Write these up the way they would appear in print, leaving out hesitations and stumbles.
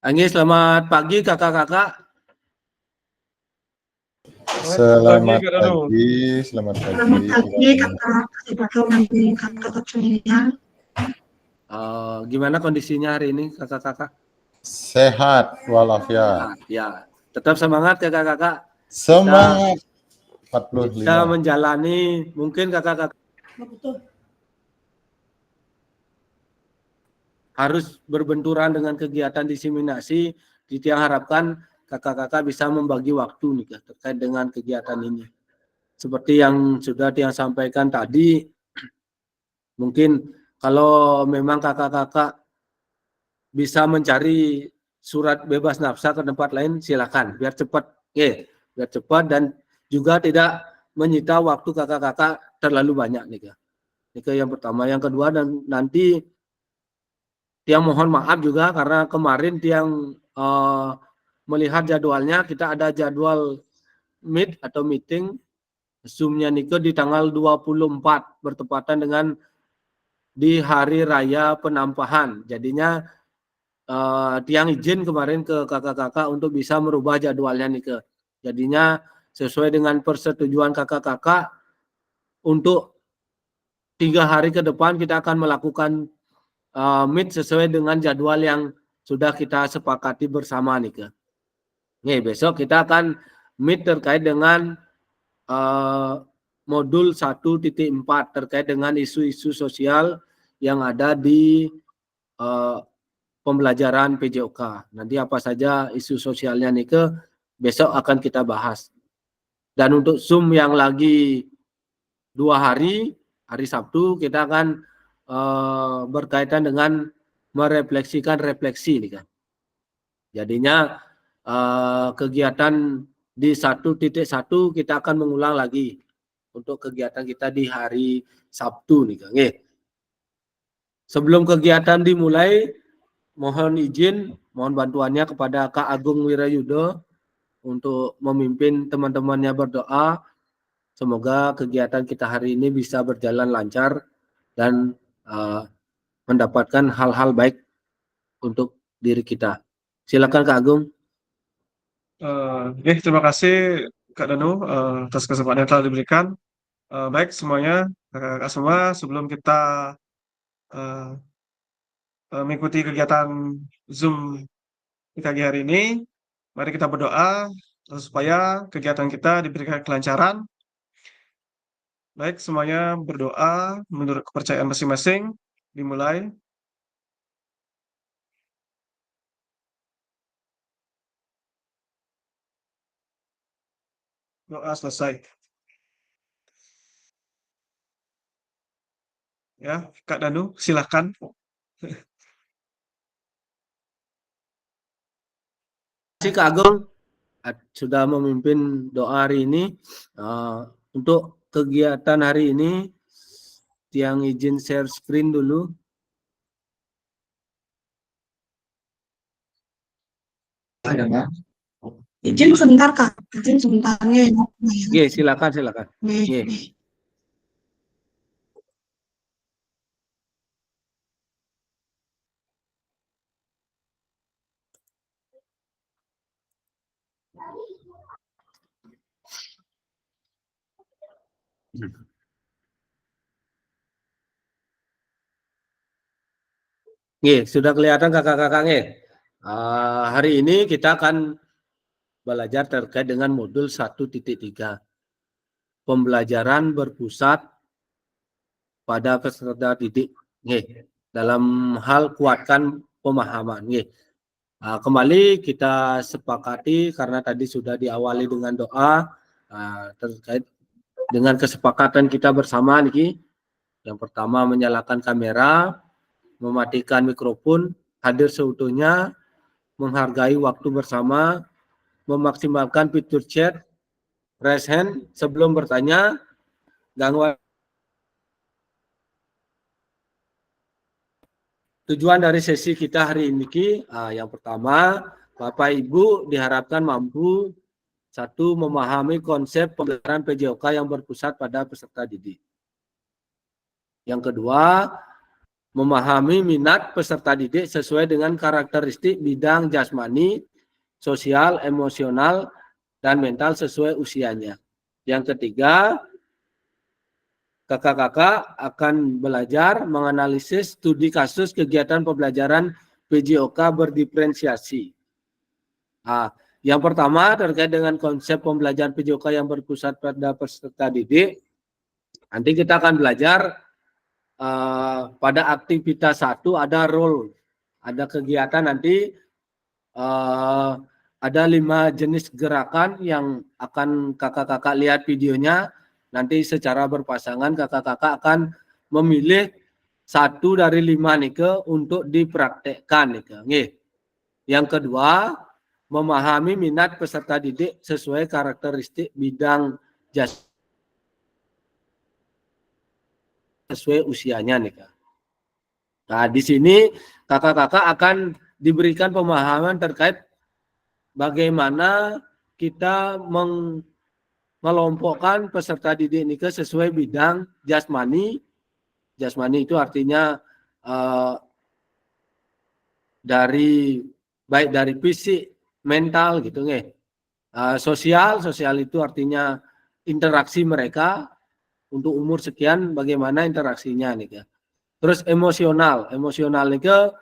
Anggi, selamat pagi kakak-kakak. Selamat pagi, selamat pagi. Gimana kondisinya hari ini kakak-kakak? Sehat walafiat. Ya, tetap semangat kakak-kakak. Semangat. Kita 45. menjalani, mungkin kakak-kakak harus berbenturan dengan kegiatan diseminasi. Kita harapkan kakak-kakak bisa membagi waktu nih terkait dengan kegiatan ini. Seperti yang sudah disampaikan tadi, mungkin kalau memang kakak-kakak bisa mencari surat bebas nafsa ke tempat lain, silakan, biar cepat, biar cepat dan juga tidak menyita waktu kakak-kakak terlalu banyak nih. Ini yang pertama. Yang kedua, dan nanti Tiang mohon maaf juga karena kemarin Tiang melihat jadwalnya, kita ada jadwal meet atau meeting Zoom-nya Nike di tanggal 24 bertepatan dengan di hari raya penampahan. Jadinya Tiang izin kemarin ke kakak-kakak untuk bisa merubah jadwalnya Nike. Jadinya sesuai dengan persetujuan kakak-kakak untuk 3 hari ke depan kita akan melakukan meet sesuai dengan jadwal yang sudah kita sepakati bersama nih. Nih, besok kita akan meet terkait dengan modul 1.4 terkait dengan isu-isu sosial yang ada di pembelajaran PJOK. Nanti apa saja isu sosialnya nih besok akan kita bahas. Dan untuk Zoom yang lagi 2 hari, hari Sabtu kita akan berkaitan dengan merefleksikan refleksi nih kan. Jadinya kegiatan di 1.1 kita akan mengulang lagi untuk kegiatan kita di hari Sabtu nih kan. Sebelum kegiatan dimulai, mohon izin, mohon bantuannya kepada Kak Agung Wirayudo untuk memimpin teman-temannya berdoa. Semoga kegiatan kita hari ini bisa berjalan lancar dan mendapatkan hal-hal baik untuk diri kita. Silakan Kak Agung. Terima kasih Kak Danu atas kesempatan yang telah diberikan. Baik semuanya, kakak-kakak semua, sebelum kita mengikuti kegiatan Zoom pagi hari ini, mari kita berdoa supaya kegiatan kita diberikan kelancaran. Baik, semuanya berdoa menurut kepercayaan masing-masing. Dimulai. Doa selesai. Ya, Kak Danu, silakan. Terima kasih Kak Agung sudah memimpin doa hari ini. Untuk kegiatan hari ini, yang izin share screen dulu. Izin sebentar Kak, izin sebentarnya. Iya, silakan. Iya. Sudah kelihatan kakak-kakaknya. Hari ini kita akan belajar terkait dengan modul 1.3. Pembelajaran berpusat pada peserta didik. Dalam hal kuatkan pemahaman. Kembali kita sepakati karena tadi sudah diawali dengan doa terkait dengan kesepakatan kita bersama nih. Yang pertama menyalakan kamera, mematikan mikrofon, hadir seutuhnya, menghargai waktu bersama, memaksimalkan fitur chat, raise hand sebelum bertanya, gangguan. Tujuan dari sesi kita hari ini, yang pertama, Bapak Ibu diharapkan mampu satu, memahami konsep pembelajaran PJOK yang berpusat pada peserta didik. Yang kedua, memahami minat peserta didik sesuai dengan karakteristik bidang jasmani, sosial, emosional, dan mental sesuai usianya. Yang ketiga, kakak-kakak akan belajar menganalisis studi kasus kegiatan pembelajaran PJOK berdiferensiasi. Nah, yang pertama terkait dengan konsep pembelajaran PJOK yang berpusat pada peserta didik. Nanti kita akan belajar pada aktivitas 1 ada role, ada kegiatan nanti ada 5 jenis gerakan yang akan kakak-kakak lihat videonya. Nanti secara berpasangan kakak-kakak akan memilih 1 dari 5 nih untuk dipraktekkan nih. Yang kedua, memahami minat peserta didik sesuai karakteristik bidang jas sesuai usianya nih. Nah, di sini kakak-kakak akan diberikan pemahaman terkait bagaimana kita mengelompokkan peserta didik ini sesuai bidang jasmani. Jasmani itu artinya baik dari fisik, mental gitu nggih. Sosial itu artinya interaksi mereka untuk umur sekian bagaimana interaksinya nih. Terus emosional itu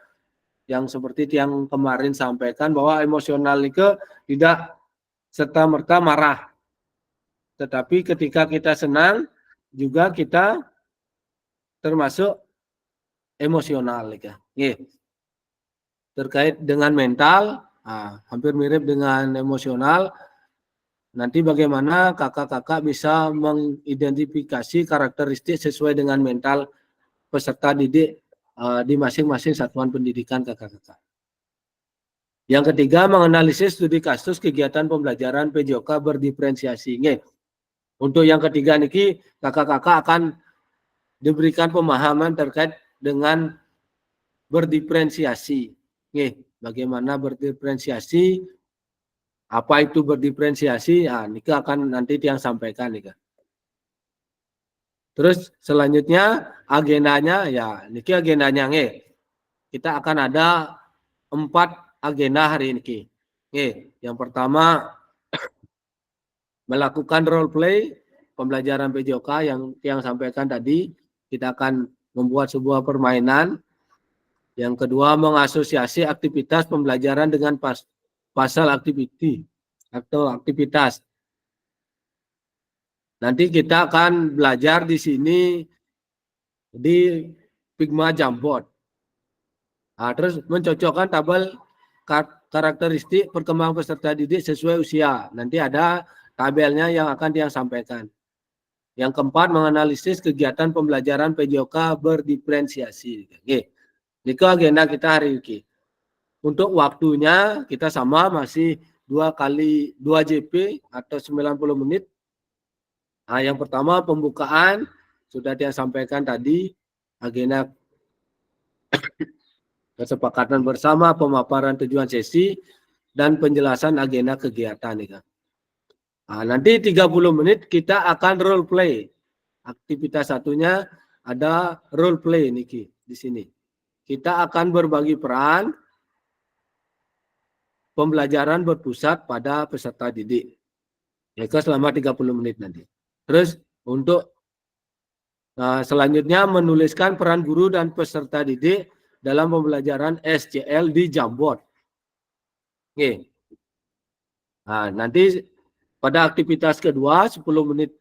yang seperti yang kemarin sampaikan bahwa emosional itu tidak serta-merta marah. Tetapi ketika kita senang juga kita termasuk emosional ya. Terkait dengan mental, hampir mirip dengan emosional. Nanti bagaimana kakak-kakak bisa mengidentifikasi karakteristik sesuai dengan mental peserta didik di masing-masing satuan pendidikan kakak-kakak. Yang ketiga, menganalisis studi kasus kegiatan pembelajaran PJOK berdiferensiasi. Untuk yang ketiga niki kakak-kakak akan diberikan pemahaman terkait dengan berdiferensiasi. Bagaimana berdiferensiasi? Apa itu berdiferensiasi? Niki akan nanti yang sampaikan nih. Terus selanjutnya agendanya ya, niki agendanya kita akan ada 4 agenda hari ini. Yang pertama melakukan role play pembelajaran PJOK yang sampaikan tadi, kita akan membuat sebuah permainan. Yang kedua mengasosiasi aktivitas pembelajaran dengan pasal activity atau aktivitas. Nanti kita akan belajar di sini di Figma Jamboard. Terus mencocokkan tabel karakteristik perkembangan peserta didik sesuai usia. Nanti ada tabelnya yang akan dia sampaikan. Yang keempat menganalisis kegiatan pembelajaran PJOK berdiferensiasi. Ini agenda kita hari ini. Untuk waktunya kita sama masih 2 kali 2 JP atau 90 menit. Yang pertama pembukaan sudah dia sampaikan tadi, agenda kesepakatan bersama, pemaparan tujuan sesi dan penjelasan agenda kegiatan nih. Nanti 30 menit kita akan role play. Aktivitas satunya ada role play niki di sini. Kita akan berbagi peran pembelajaran berpusat pada peserta didik. Selama 30 menit nanti. Terus untuk selanjutnya menuliskan peran guru dan peserta didik dalam pembelajaran SCL di Jamboard. Nanti pada aktivitas kedua 10 menit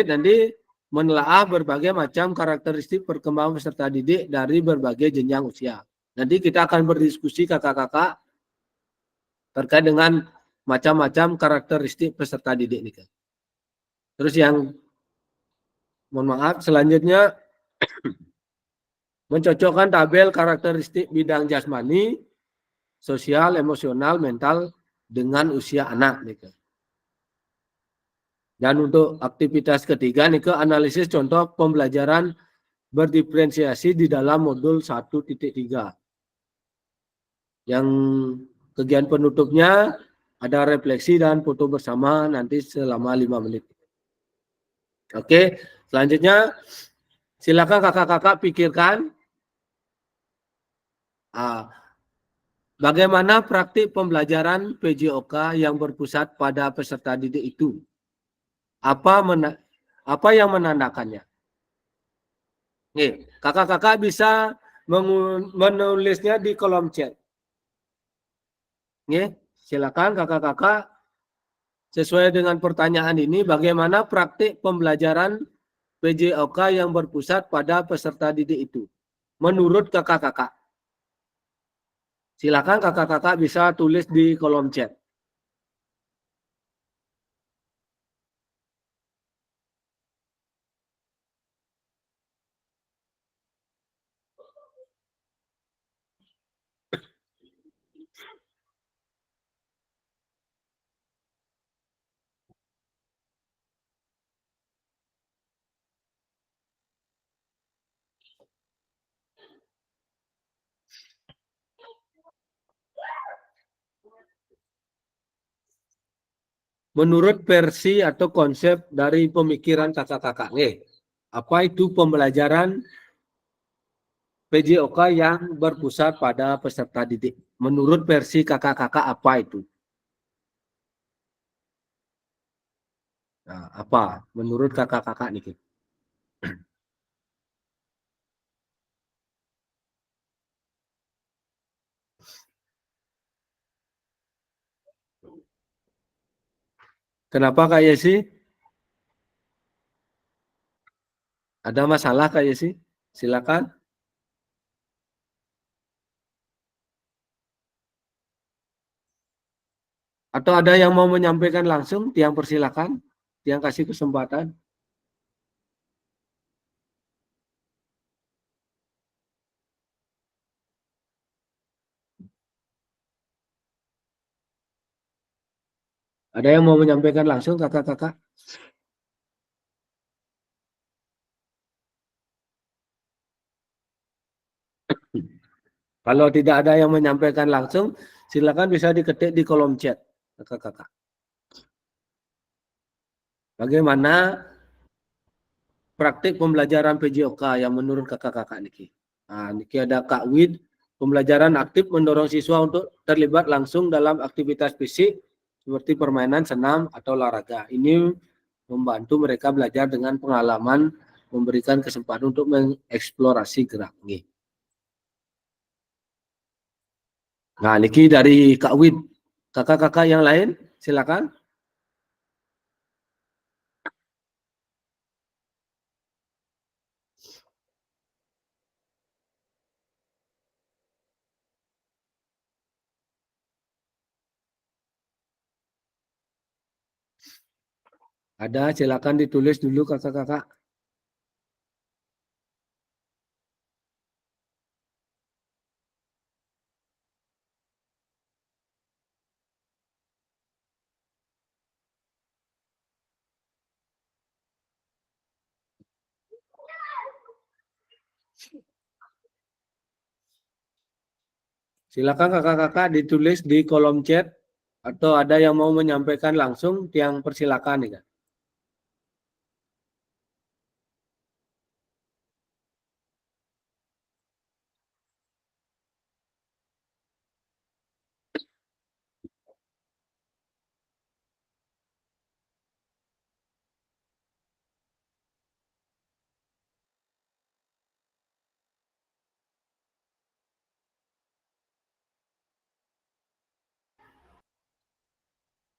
nanti menelaah berbagai macam karakteristik perkembangan peserta didik dari berbagai jenjang usia. Nanti kita akan berdiskusi kakak-kakak terkait dengan macam-macam karakteristik peserta didik ini. Terus yang mohon maaf selanjutnya mencocokkan tabel karakteristik bidang jasmani, sosial, emosional, mental dengan usia anak. Dan untuk aktivitas ketiga analisis contoh pembelajaran berdiferensiasi di dalam modul 1.3. Yang kegiatan penutupnya ada refleksi dan foto bersama nanti selama 5 menit. Oke, selanjutnya Silakan kakak-kakak pikirkan. Bagaimana praktik pembelajaran PJOK yang berpusat pada peserta didik itu? Apa yang menandakannya? Nih, kakak-kakak bisa menulisnya di kolom chat. Nih, silakan kakak-kakak sesuai dengan pertanyaan ini, bagaimana praktik pembelajaran PJOK yang berpusat pada peserta didik itu? Menurut kakak-kakak. Silakan kakak-kakak bisa tulis di kolom chat. Menurut versi atau konsep dari pemikiran kakak-kakak, apa itu pembelajaran PJOK yang berpusat pada peserta didik? Menurut versi kakak-kakak apa itu? Nah, apa? Menurut kakak-kakak nih? Kenapa Kak Yesi? Ada masalah Kak Yesi? Silakan. Atau ada yang mau menyampaikan langsung? Tiang persilakan. Tiang kasih kesempatan. Ada yang mau menyampaikan langsung kakak-kakak? Kalau tidak ada yang menyampaikan langsung, silakan bisa diketik di kolom chat kakak-kakak. Bagaimana praktik pembelajaran PJOK yang menurut kakak-kakak Niki? Nah, Niki ada Kak Wid, pembelajaran aktif mendorong siswa untuk terlibat langsung dalam aktivitas fisik seperti permainan, senam, atau olahraga. Ini membantu mereka belajar dengan pengalaman, memberikan kesempatan untuk mengeksplorasi gerak. Nah, Niki dari Kak Wid. Kakak-kakak yang lain, silakan. Ada, silakan ditulis dulu kakak-kakak. Silakan kakak-kakak ditulis di kolom chat atau ada yang mau menyampaikan langsung, yang persilakan ya.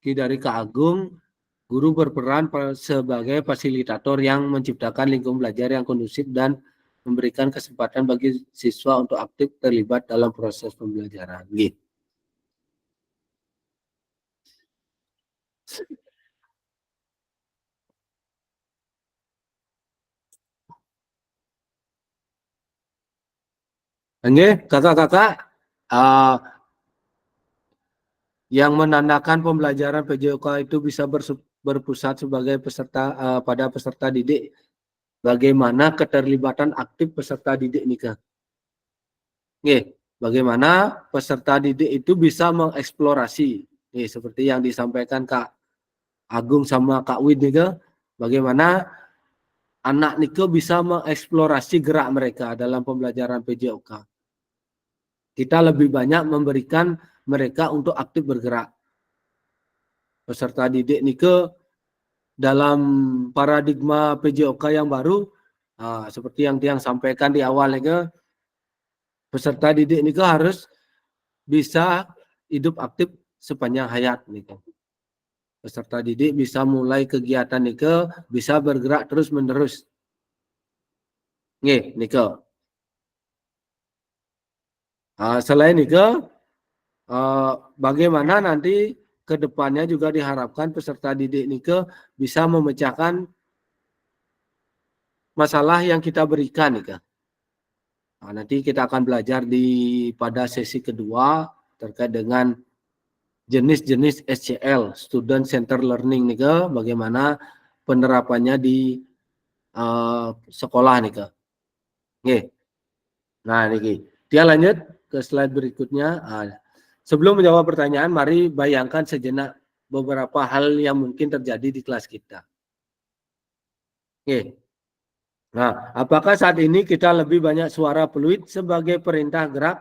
Dari Kak Agung, guru berperan sebagai fasilitator yang menciptakan lingkungan belajar yang kondusif dan memberikan kesempatan bagi siswa untuk aktif terlibat dalam proses pembelajaran. Gitu. Oke, kakak-kakak, yang menandakan pembelajaran PJOK itu bisa berpusat sebagai peserta pada peserta didik. Bagaimana keterlibatan aktif peserta didik nih Kak? Bagaimana peserta didik itu bisa mengeksplorasi, seperti yang disampaikan Kak Agung sama Kak Wid nih Kak. Bagaimana anak nike bisa mengeksplorasi gerak mereka dalam pembelajaran PJOK. Kita lebih banyak memberikan mereka untuk aktif bergerak. Peserta didik nike dalam paradigma PJOK yang baru, seperti yang Tiang sampaikan di awal nike, peserta didik nike harus bisa hidup aktif sepanjang hayat nike. Peserta didik bisa mulai kegiatan nike, bisa bergerak terus menerus. Nggih, nike. Selain nike, bagaimana nanti ke depannya juga diharapkan peserta didik nike bisa memecahkan masalah yang kita berikan nike. Nanti kita akan belajar pada sesi kedua terkait dengan jenis-jenis SCL, Student Center Learning nike, bagaimana penerapannya di sekolah nike. Nggih. Nah, niki. Dia lanjut ke slide berikutnya. Sebelum menjawab pertanyaan, mari bayangkan sejenak beberapa hal yang mungkin terjadi di kelas kita. Oke. Nah, apakah saat ini kita lebih banyak suara peluit sebagai perintah gerak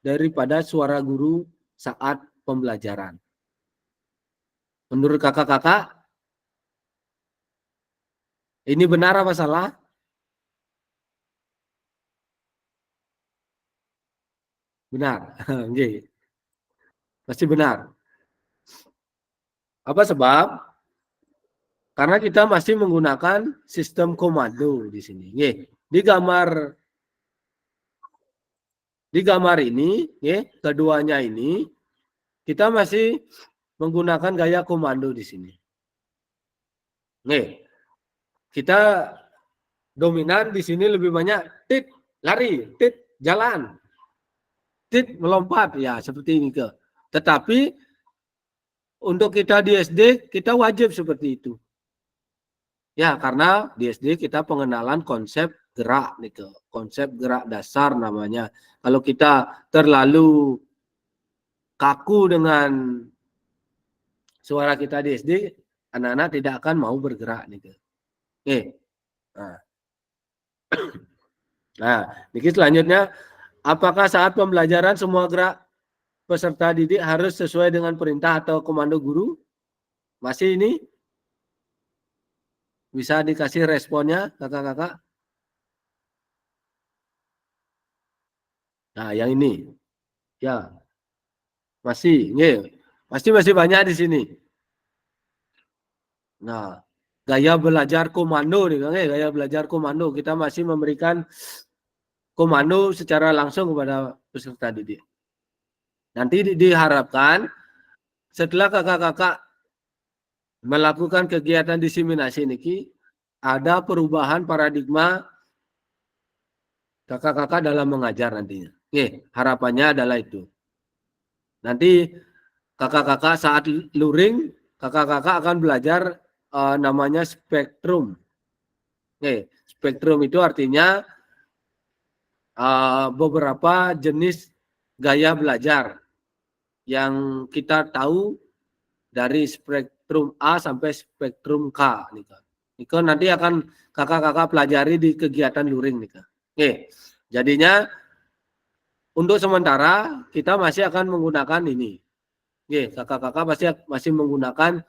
daripada suara guru saat pembelajaran? Menurut kakak-kakak, ini benar apa salah? Benar. Oke. Pasti benar. Apa sebab? Karena kita masih menggunakan sistem komando di sini. Di gambar ini, keduanya ini kita masih menggunakan gaya komando di sini. Kita dominan di sini lebih banyak tit lari, tit jalan, tit melompat, ya seperti ini ke. Tetapi untuk kita di SD kita wajib seperti itu. Ya, karena di SD kita pengenalan konsep gerak nih ke, konsep gerak dasar namanya. Kalau kita terlalu kaku dengan suara kita di SD, anak-anak tidak akan mau bergerak nih ke. Oke. Nah, ini selanjutnya, apakah saat pembelajaran semua gerak peserta didik harus sesuai dengan perintah atau komando guru? Masih ini? Bisa dikasih responnya, kakak-kakak? Nah, yang ini. Ya. Masih, masih banyak di sini. Nah, gaya belajar komando nih, gaya belajar komando. Kita masih memberikan komando secara langsung kepada peserta didik. Nanti diharapkan setelah kakak-kakak melakukan kegiatan diseminasi niki, ada perubahan paradigma kakak-kakak dalam mengajar nantinya. Harapannya adalah itu. Nanti kakak-kakak saat luring, kakak-kakak akan belajar namanya spektrum. Spektrum itu artinya beberapa jenis gaya belajar yang kita tahu dari spektrum A sampai spektrum K. Niko nanti akan kakak-kakak pelajari di kegiatan luring. Jadinya untuk sementara kita masih akan menggunakan ini. Kakak-kakak masih menggunakan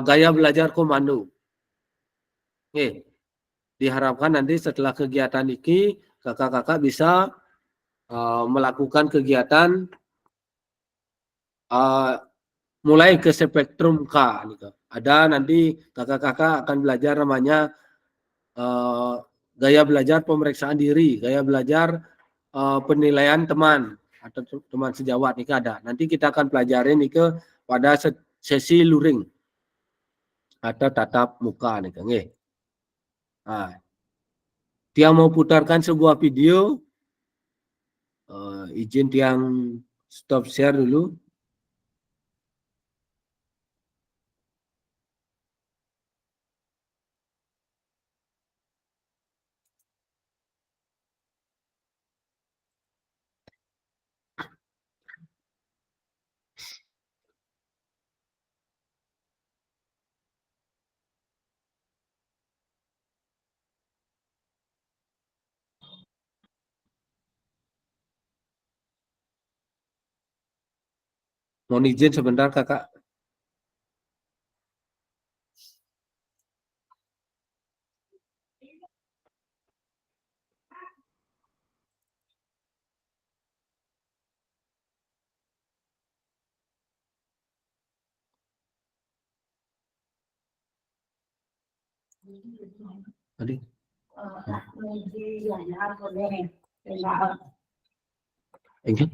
gaya belajar komando. Diharapkan nanti setelah kegiatan ini kakak-kakak bisa melakukan kegiatan mulai ke spektrum K. Ada nanti kakak-kakak akan belajar namanya gaya belajar pemeriksaan diri, gaya belajar penilaian teman atau teman sejawat nih ada. Nanti kita akan pelajari nih pada sesi luring atau tatap muka nih. Nah, dia mau putarkan sebuah video, izin yang stop share dulu. Mohon izin sebentar kakak. Tadi. Enggak.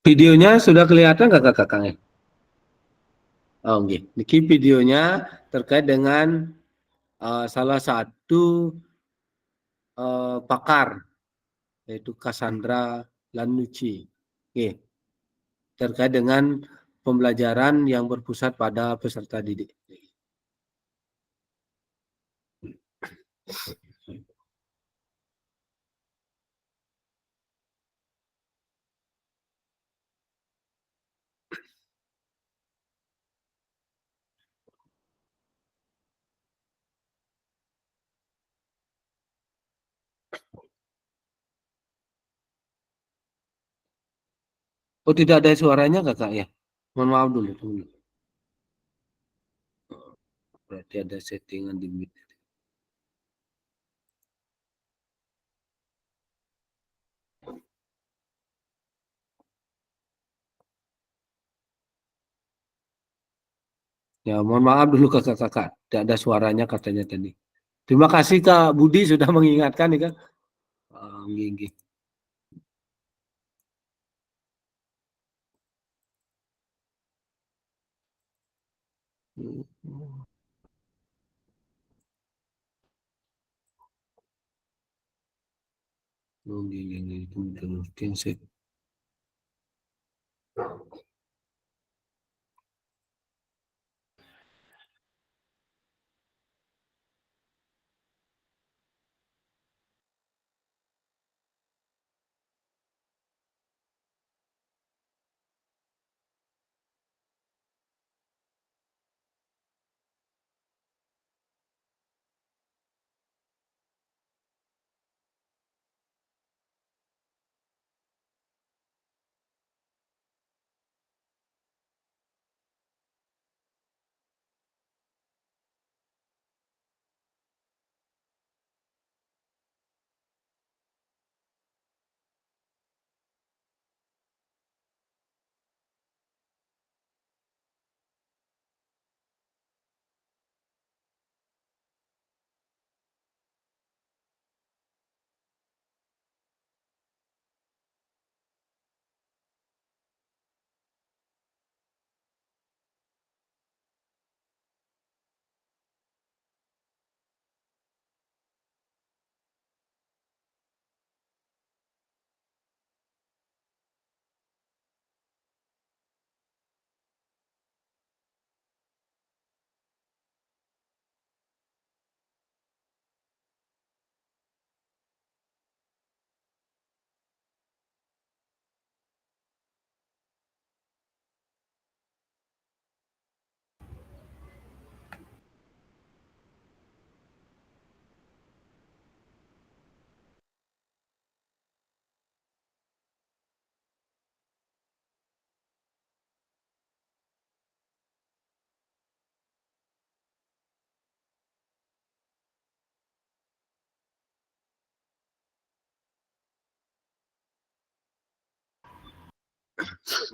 Videonya sudah kelihatan nggak kakaknya? Oh, okay. Niki videonya terkait dengan salah satu pakar, yaitu Cassandra Lanucci. Okay. Terkait dengan pembelajaran yang berpusat pada peserta didik. Oh, tidak ada suaranya kakak ya? Mohon maaf dulu. Tunggu. Berarti ada settingan di mute. Ya, mohon maaf dulu kakak-kakak. Tidak ada suaranya katanya tadi. Terima kasih Kak Budi sudah mengingatkan nih Kak. Nggih. Nggih.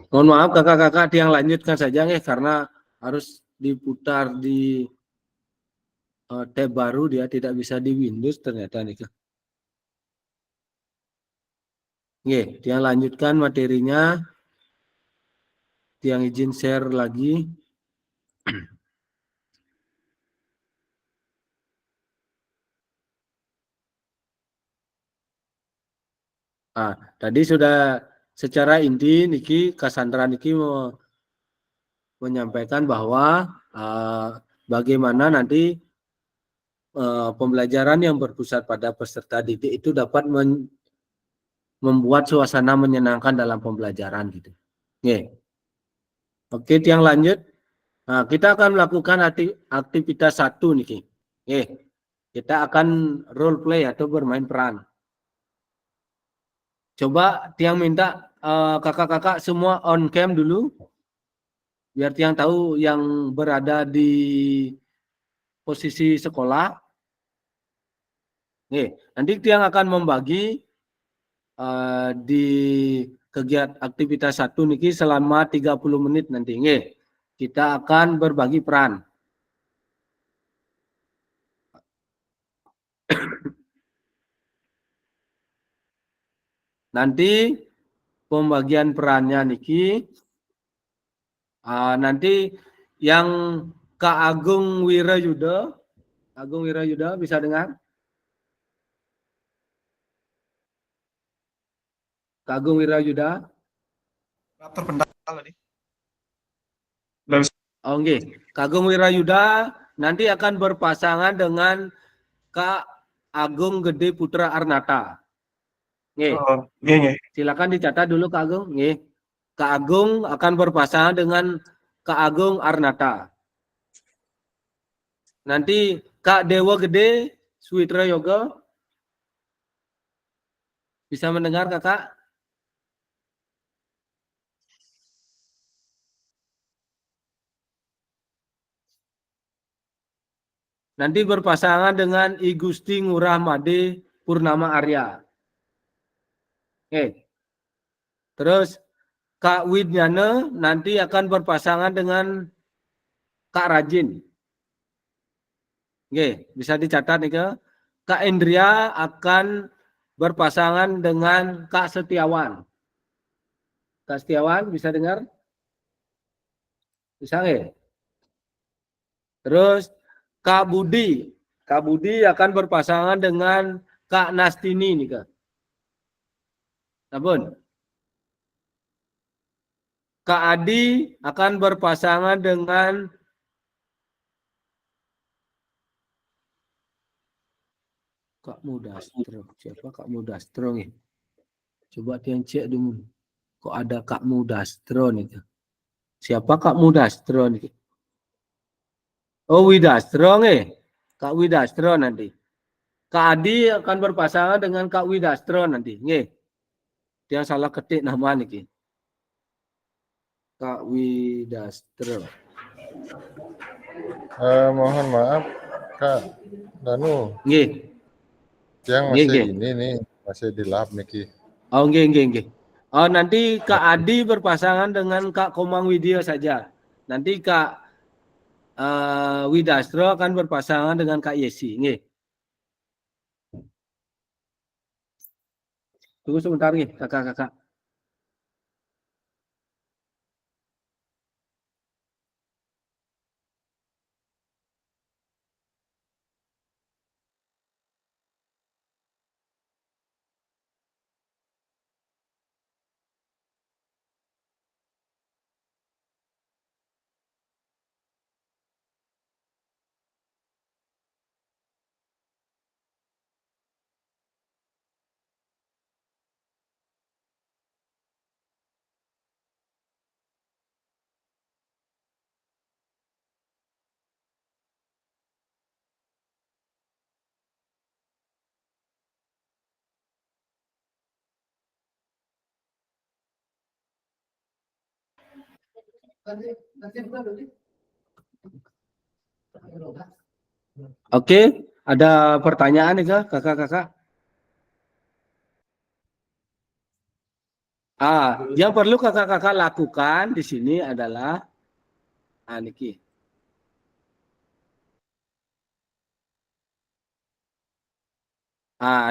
Mohon maaf kakak-kakak yang lanjutkan saja nih karena harus diputar di tab baru dia tidak bisa di Windows ternyata nih. Oke, dia lanjutkan materinya. Yang izin share lagi. Nah, tadi sudah secara inti niki Cassandra niki menyampaikan bahwa bagaimana nanti pembelajaran yang berpusat pada peserta didik itu dapat membuat suasana menyenangkan dalam pembelajaran gitu. Oke, yang lanjut. Nah, kita akan melakukan aktivitas 1 nih. Kita akan role play atau bermain peran. Coba Tiang minta kakak-kakak semua on cam dulu. Biar Tiang tahu yang berada di posisi sekolah. Nanti Tiang akan membagi di kegiatan aktivitas 1 niki selama 30 menit nanti. Kita akan berbagi peran. Nanti pembagian perannya niki nanti yang Kak Agung Wirayuda, bisa dengar? Kak Agung Wirayuda. Terpendam tadi. Oke, Kak Agung Wirayuda nanti akan berpasangan dengan Kak Agung Gede Putra Arnata. Silakan dicatat dulu Kak Agung. Kak Agung akan berpasangan dengan Kak Agung Arnata. Nanti Kak Dewa Gede Switra Yoga. Bisa mendengar Kakak? Nanti berpasangan dengan I Gusti Ngurah Made Purnama Arya. Terus Kak Widyana nanti akan berpasangan dengan Kak Rajin. Bisa dicatat nih Kak Indria akan berpasangan dengan Kak Setiawan. Kak Setiawan bisa dengar? Bisa nggak? Terus Kak Budi akan berpasangan dengan Kak Nastini nih Kak. Sabun. Kak Adi akan berpasangan dengan Kak Mudastro. Siapa Kak Mudastro nih? Coba yang cek dulu. Kok ada Kak Mudastro nih? Siapa Kak Mudastro nih? Oh Widastro nih. Kak Widastro nanti. Kak Adi akan berpasangan dengan Kak Widastro nanti. Dia salah ketik nama nih. Kak Widastro. Mohon maaf Kak Danu. Yang masih ini nih, masih di lab Niki. Oh, nanti Kak Adi berpasangan dengan Kak Komang Widya saja. Nanti Kak Widastro akan berpasangan dengan Kak Yesi. Tunggu sebentar nih, kakak-kakak. Oke, ada pertanyaan nih kakak-kakak? Yang perlu kakak-kakak lakukan di sini adalah Niki.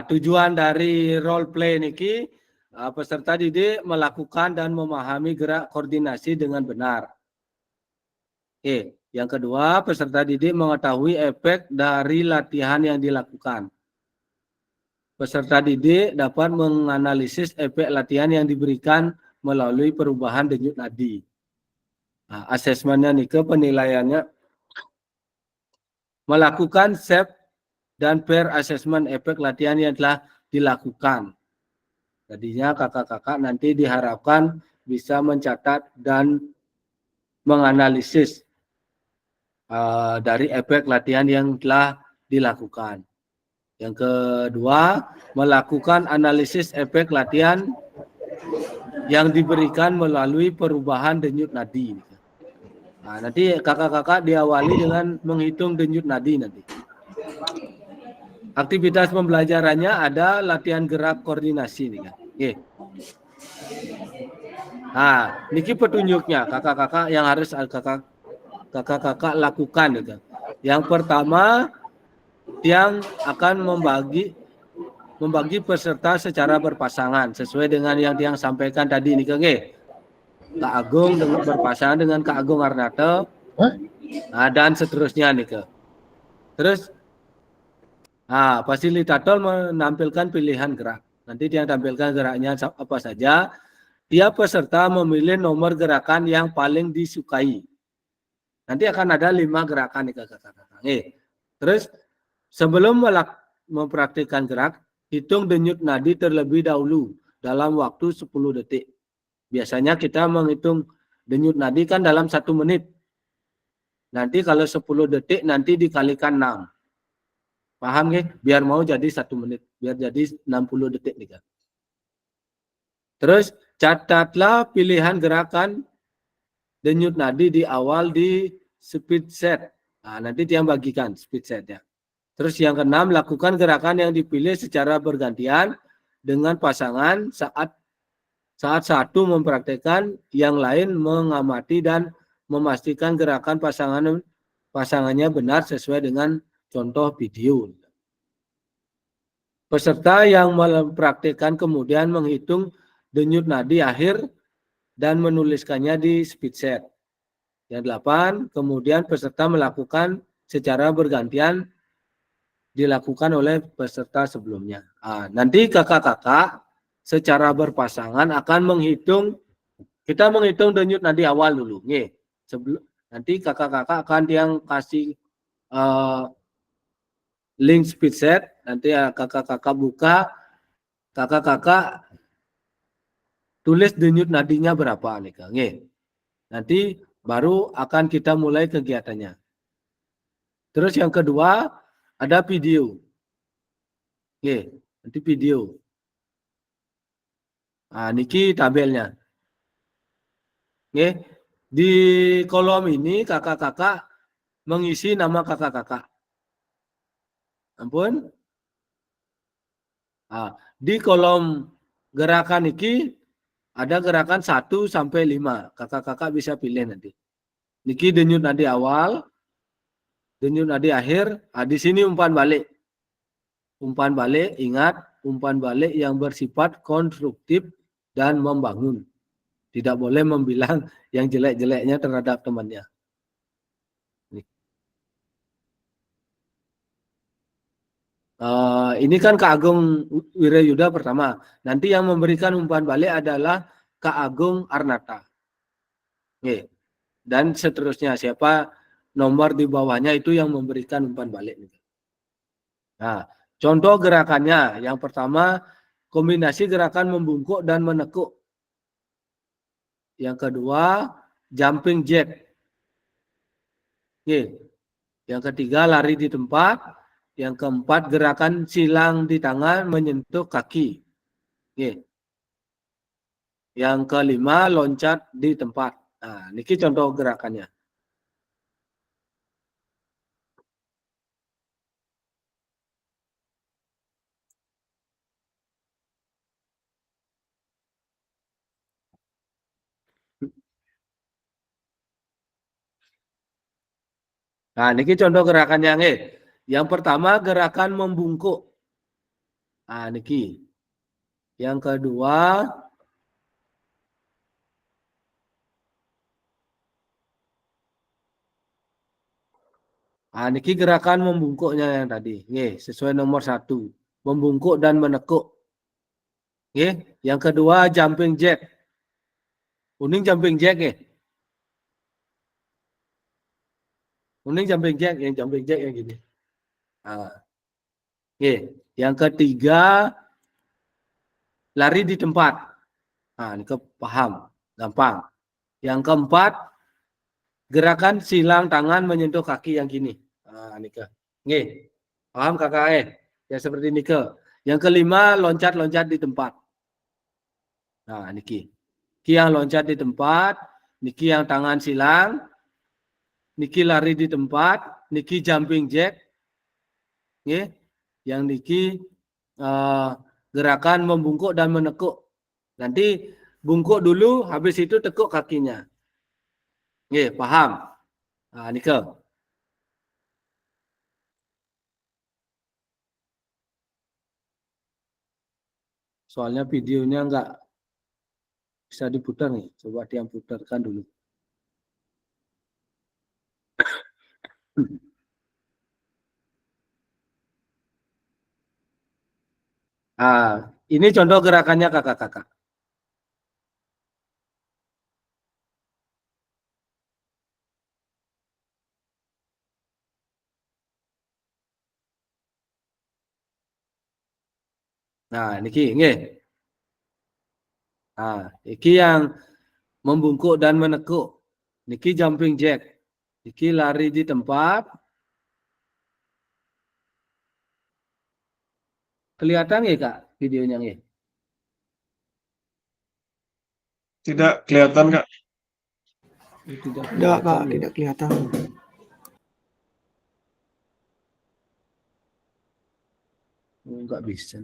Tujuan dari role play niki peserta didik melakukan dan memahami gerak koordinasi dengan benar. Oke, yang kedua, peserta didik mengetahui efek dari latihan yang dilakukan. Peserta didik dapat menganalisis efek latihan yang diberikan melalui perubahan denyut nadi. Asesmennya nih ke penilaiannya melakukan SEP dan peer assessment efek latihan yang telah dilakukan. Jadinya kakak-kakak nanti diharapkan bisa mencatat dan menganalisis dari efek latihan yang telah dilakukan. Yang kedua, melakukan analisis efek latihan yang diberikan melalui perubahan denyut nadi. Nanti kakak-kakak diawali dengan menghitung denyut nadi nanti. Aktivitas pembelajarannya ada latihan gerak koordinasi nih kan. Oke. Niki petunjuknya kakak-kakak yang harus kakak-kakak lakukan nih kan. Yang pertama, yang akan membagi peserta secara berpasangan sesuai dengan yang sampaikan tadi nih kan. Kak Agung dengan berpasangan dengan Kak Agung Arnata, dan seterusnya nih ke. Terus, fasilitator menampilkan pilihan gerak. Nanti dia tampilkan geraknya apa saja. Tiap peserta memilih nomor gerakan yang paling disukai. Nanti akan ada 5 gerakan nih kakak-kakak. Terus, sebelum mempraktikkan gerak, hitung denyut nadi terlebih dahulu dalam waktu 10 detik. Biasanya kita menghitung denyut nadi kan dalam 1 menit. Nanti kalau 10 detik nanti dikalikan 6. Paham nggih? Biar mau jadi 1 menit. Biar jadi 60 detik nih. Terus catatlah pilihan gerakan denyut nadi di awal di speed set. Nanti dia bagikan speed set ya. Terus yang keenam, lakukan gerakan yang dipilih secara bergantian dengan pasangan saat satu mempraktekkan, yang lain mengamati dan memastikan gerakan pasangannya benar sesuai dengan contoh video. Peserta yang mempraktekkan kemudian menghitung denyut nadi akhir dan menuliskannya di speed set. Yang 8, kemudian peserta melakukan secara bergantian dilakukan oleh peserta sebelumnya. Nanti kakak-kakak secara berpasangan akan kita menghitung denyut nadi awal dulu. Nanti kakak-kakak akan yang kasih link speed set, nanti kakak-kakak buka, kakak-kakak tulis denyut nadinya berapa nih Kang. Nanti baru akan kita mulai kegiatannya. Terus yang kedua ada video. Nanti video. Niki tabelnya. Di kolom ini kakak-kakak mengisi nama kakak-kakak. Ampun. Di kolom gerakan niki ada gerakan 1 sampai 5. Kakak-kakak bisa pilih nanti. Niki denyut nadi awal, denyut nadi akhir. Di sini umpan balik. Umpan balik, ingat, umpan balik yang bersifat konstruktif dan membangun. Tidak boleh membilang yang jelek-jeleknya terhadap temannya. Ini kan Kak Agung Wirayuda pertama. Nanti yang memberikan umpan balik adalah Kak Agung Arnata. Dan seterusnya, siapa nomor di bawahnya itu yang memberikan umpan balik. Contoh gerakannya, yang pertama kombinasi gerakan membungkuk dan menekuk. Yang kedua jumping jack. Yang ketiga lari di tempat. Yang keempat gerakan silang di tangan menyentuh kaki. Yang kelima loncat di tempat. Ini contoh gerakannya. Ini contoh gerakannya. Yang pertama gerakan membungkuk. Niki. Yang kedua, niki gerakan membungkuknya yang tadi. Nggih, sesuai nomor 1. Membungkuk dan menekuk. Nggih. Yang kedua, jumping jack. Kuning jumping jack nggih. Kuning jumping jack, yang jumping jack yang gini. Nggih. Yang ketiga, lari di tempat. Ini paham, gampang. Yang keempat, gerakan silang tangan menyentuh kaki yang gini. Nika. Nggih. Paham kakak? Ya seperti Nika. Yang kelima, loncat-loncat di tempat. Niki. Niki yang loncat di tempat, niki yang tangan silang, niki lari di tempat, niki jumping jack. Nggih. Yang niki gerakan membungkuk dan menekuk. Nanti bungkuk dulu, habis itu tekuk kakinya. Nggih, paham? Nika. Soalnya videonya enggak bisa diputar nih. Coba dia putarkan dulu. Ini contoh gerakannya kakak-kakak. Niki, nggih. Niki yang membungkuk dan menekuk. Niki jumping jack. Niki lari di tempat. Kelihatan nggih Kak videonya nggih? Tidak kelihatan, Kak. Tidak Tidak, Kak, nggih. tidak kelihatan. Enggak bisa.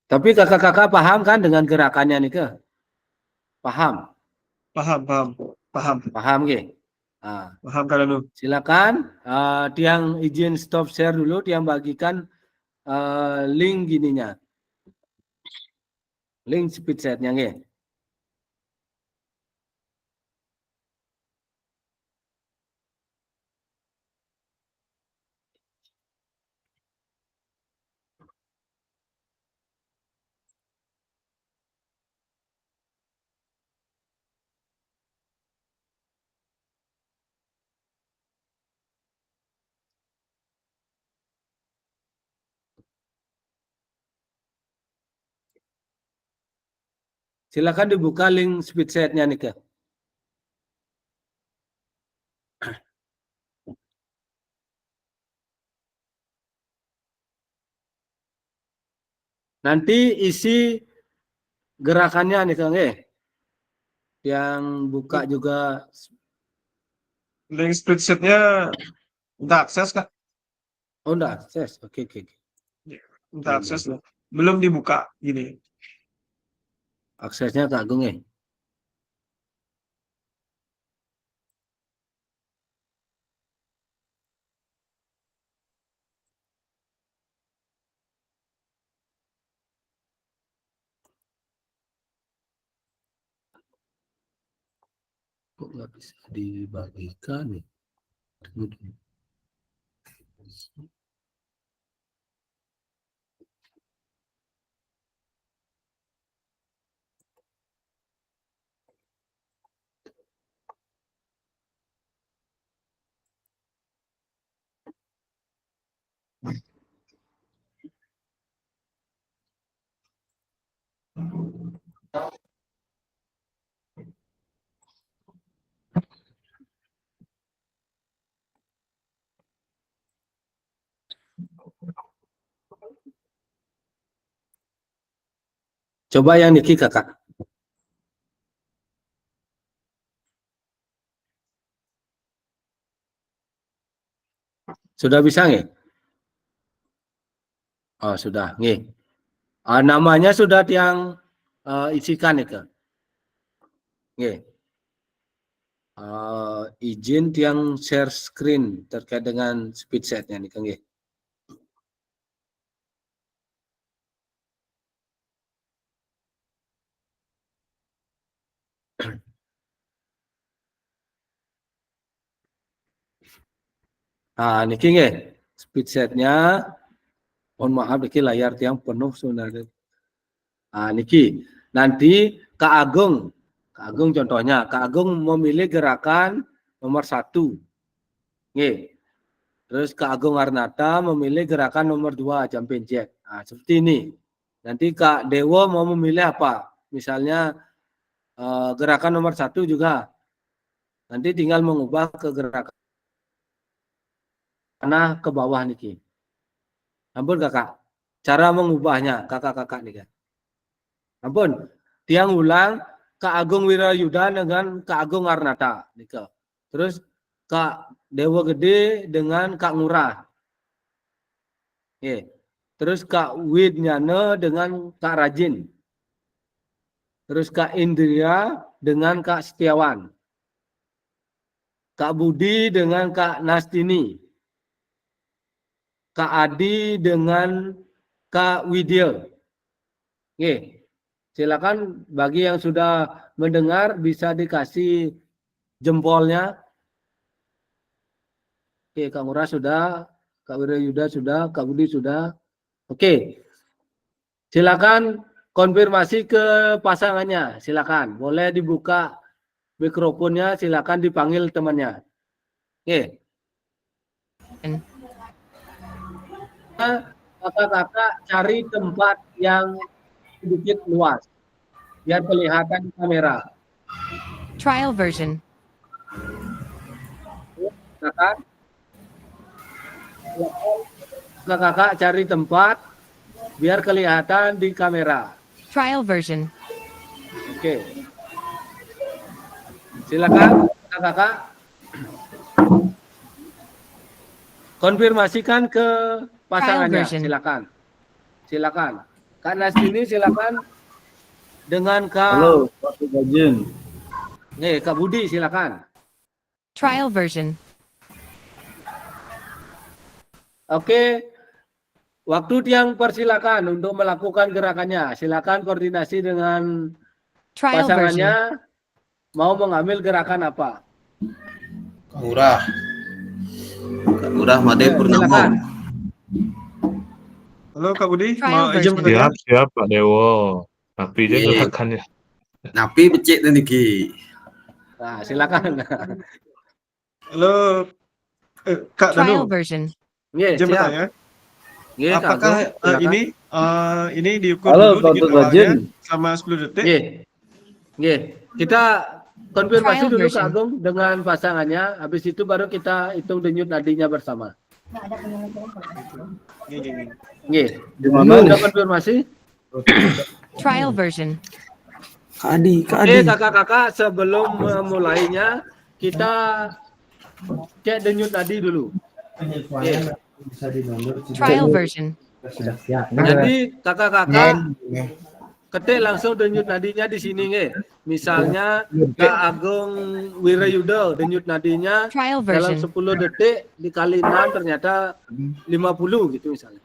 Tapi kakak-kakak paham kan dengan gerakannya nih ke? Paham? Paham, paham, paham, Paham nggih? paham Kak Danu. Silakan tiang izin stop share dulu, tiang bagikan link gininya. Link speed setnya nggih. Silakan dibuka link speed setnya nih ke. Nanti isi gerakannya nih Kang yang buka juga. Link spreadsheet-nya minta akses, Kak. Oh enggak akses. Oke. Minta akses loh. Belum dibuka gini. Aksesnya Kak Gung Kok nggak bisa dibagikan nih? Coba yang Niki kakak. Sudah bisa nggih? Oh sudah nggih. Namanya sudah yang isikan nih Kak. Nggih. Izin yang share screen terkait dengan speed setnya nih Kang nggih. Nah, niki nggih. Speed setnya. Mohon maaf niki layar tiang penuh sebenarnya. Nah, niki. Nanti Kak Agung contohnya, Kak Agung memilih gerakan nomor 1. Nggih. Terus Kak Agung Arnata memilih gerakan nomor 2, jumping jack. Nah, seperti ini. Nanti Kak Dewo mau memilih apa? Misalnya gerakan nomor 1 juga. Nanti tinggal mengubah ke gerakan ke bawah niki. Ampun kakak. Cara mengubahnya kakak-kakak nih kan. Ampun. Tiang ulang Kak Agung Wirayuda dengan Kak Agung Arnata. Nika. Terus Kak Dewa Gede dengan Kak Ngurah. Oke. Terus Kak Widnyana dengan Kak Rajin. Terus Kak Indria dengan Kak Setiawan. Kak Budi dengan Kak Nastini. Kak Adi dengan Kak Widya. Oke. Silakan bagi yang sudah mendengar bisa dikasih jempolnya. Oke, Kak Ngurah sudah, Kak Wirayuda sudah, Kak Budi sudah. Oke. Silakan konfirmasi ke pasangannya. Silakan. Boleh dibuka mikrofonnya, silakan dipanggil temannya. Oke. Kakak-kakak cari tempat yang sedikit luas biar kelihatan di kamera. Trial version. Kakak cari tempat biar kelihatan di kamera. Trial version. Oke. Silakan kakak. Konfirmasikan ke pasangannya. version. Silakan. Silakan. Kak Nastini silakan dengan Kak. Halo, Pak Gajin. Nih, Kak Budi silakan. Trial version. Oke. Waktu tiang persilakan untuk melakukan gerakannya. Silakan koordinasi dengan Trial version. pasangannya mau mengambil gerakan apa. Kak Ngurah Made Purnamo. Silakan. Halo Kak Budi, Trial mau izin version. bertanya? Siap Pak Dewo. Tapi dia Iya. gerakannya. Napi becek tuh niki. Nah, silakan. Halo Kak Trial Danu, version. Nggih, izin siap. bertanya. Nggih, Kak Apakah Agung, silakan. ini diukur Halo, dulu digit Pak awalnya Gajin. selama 10 detik? Nggih. Nggih. Kita konfirmasi Trial dulu version. Kak Agung dengan pasangannya, habis itu baru kita hitung denyut nadinya bersama. Gini. Nggih. Gimana? Sudah konfirmasi? Trial version. Oke, kakak-kakak, sebelum memulainya kita cek denyut nadi dulu. Oke. Trial version. Jadi kakak-kakak ketik langsung denyut nadinya di sini nggih. Misalnya Kak Agung Wirayuda denyut nadinya Trial dalam version. 10 detik dikali 6 ternyata 50 gitu misalnya.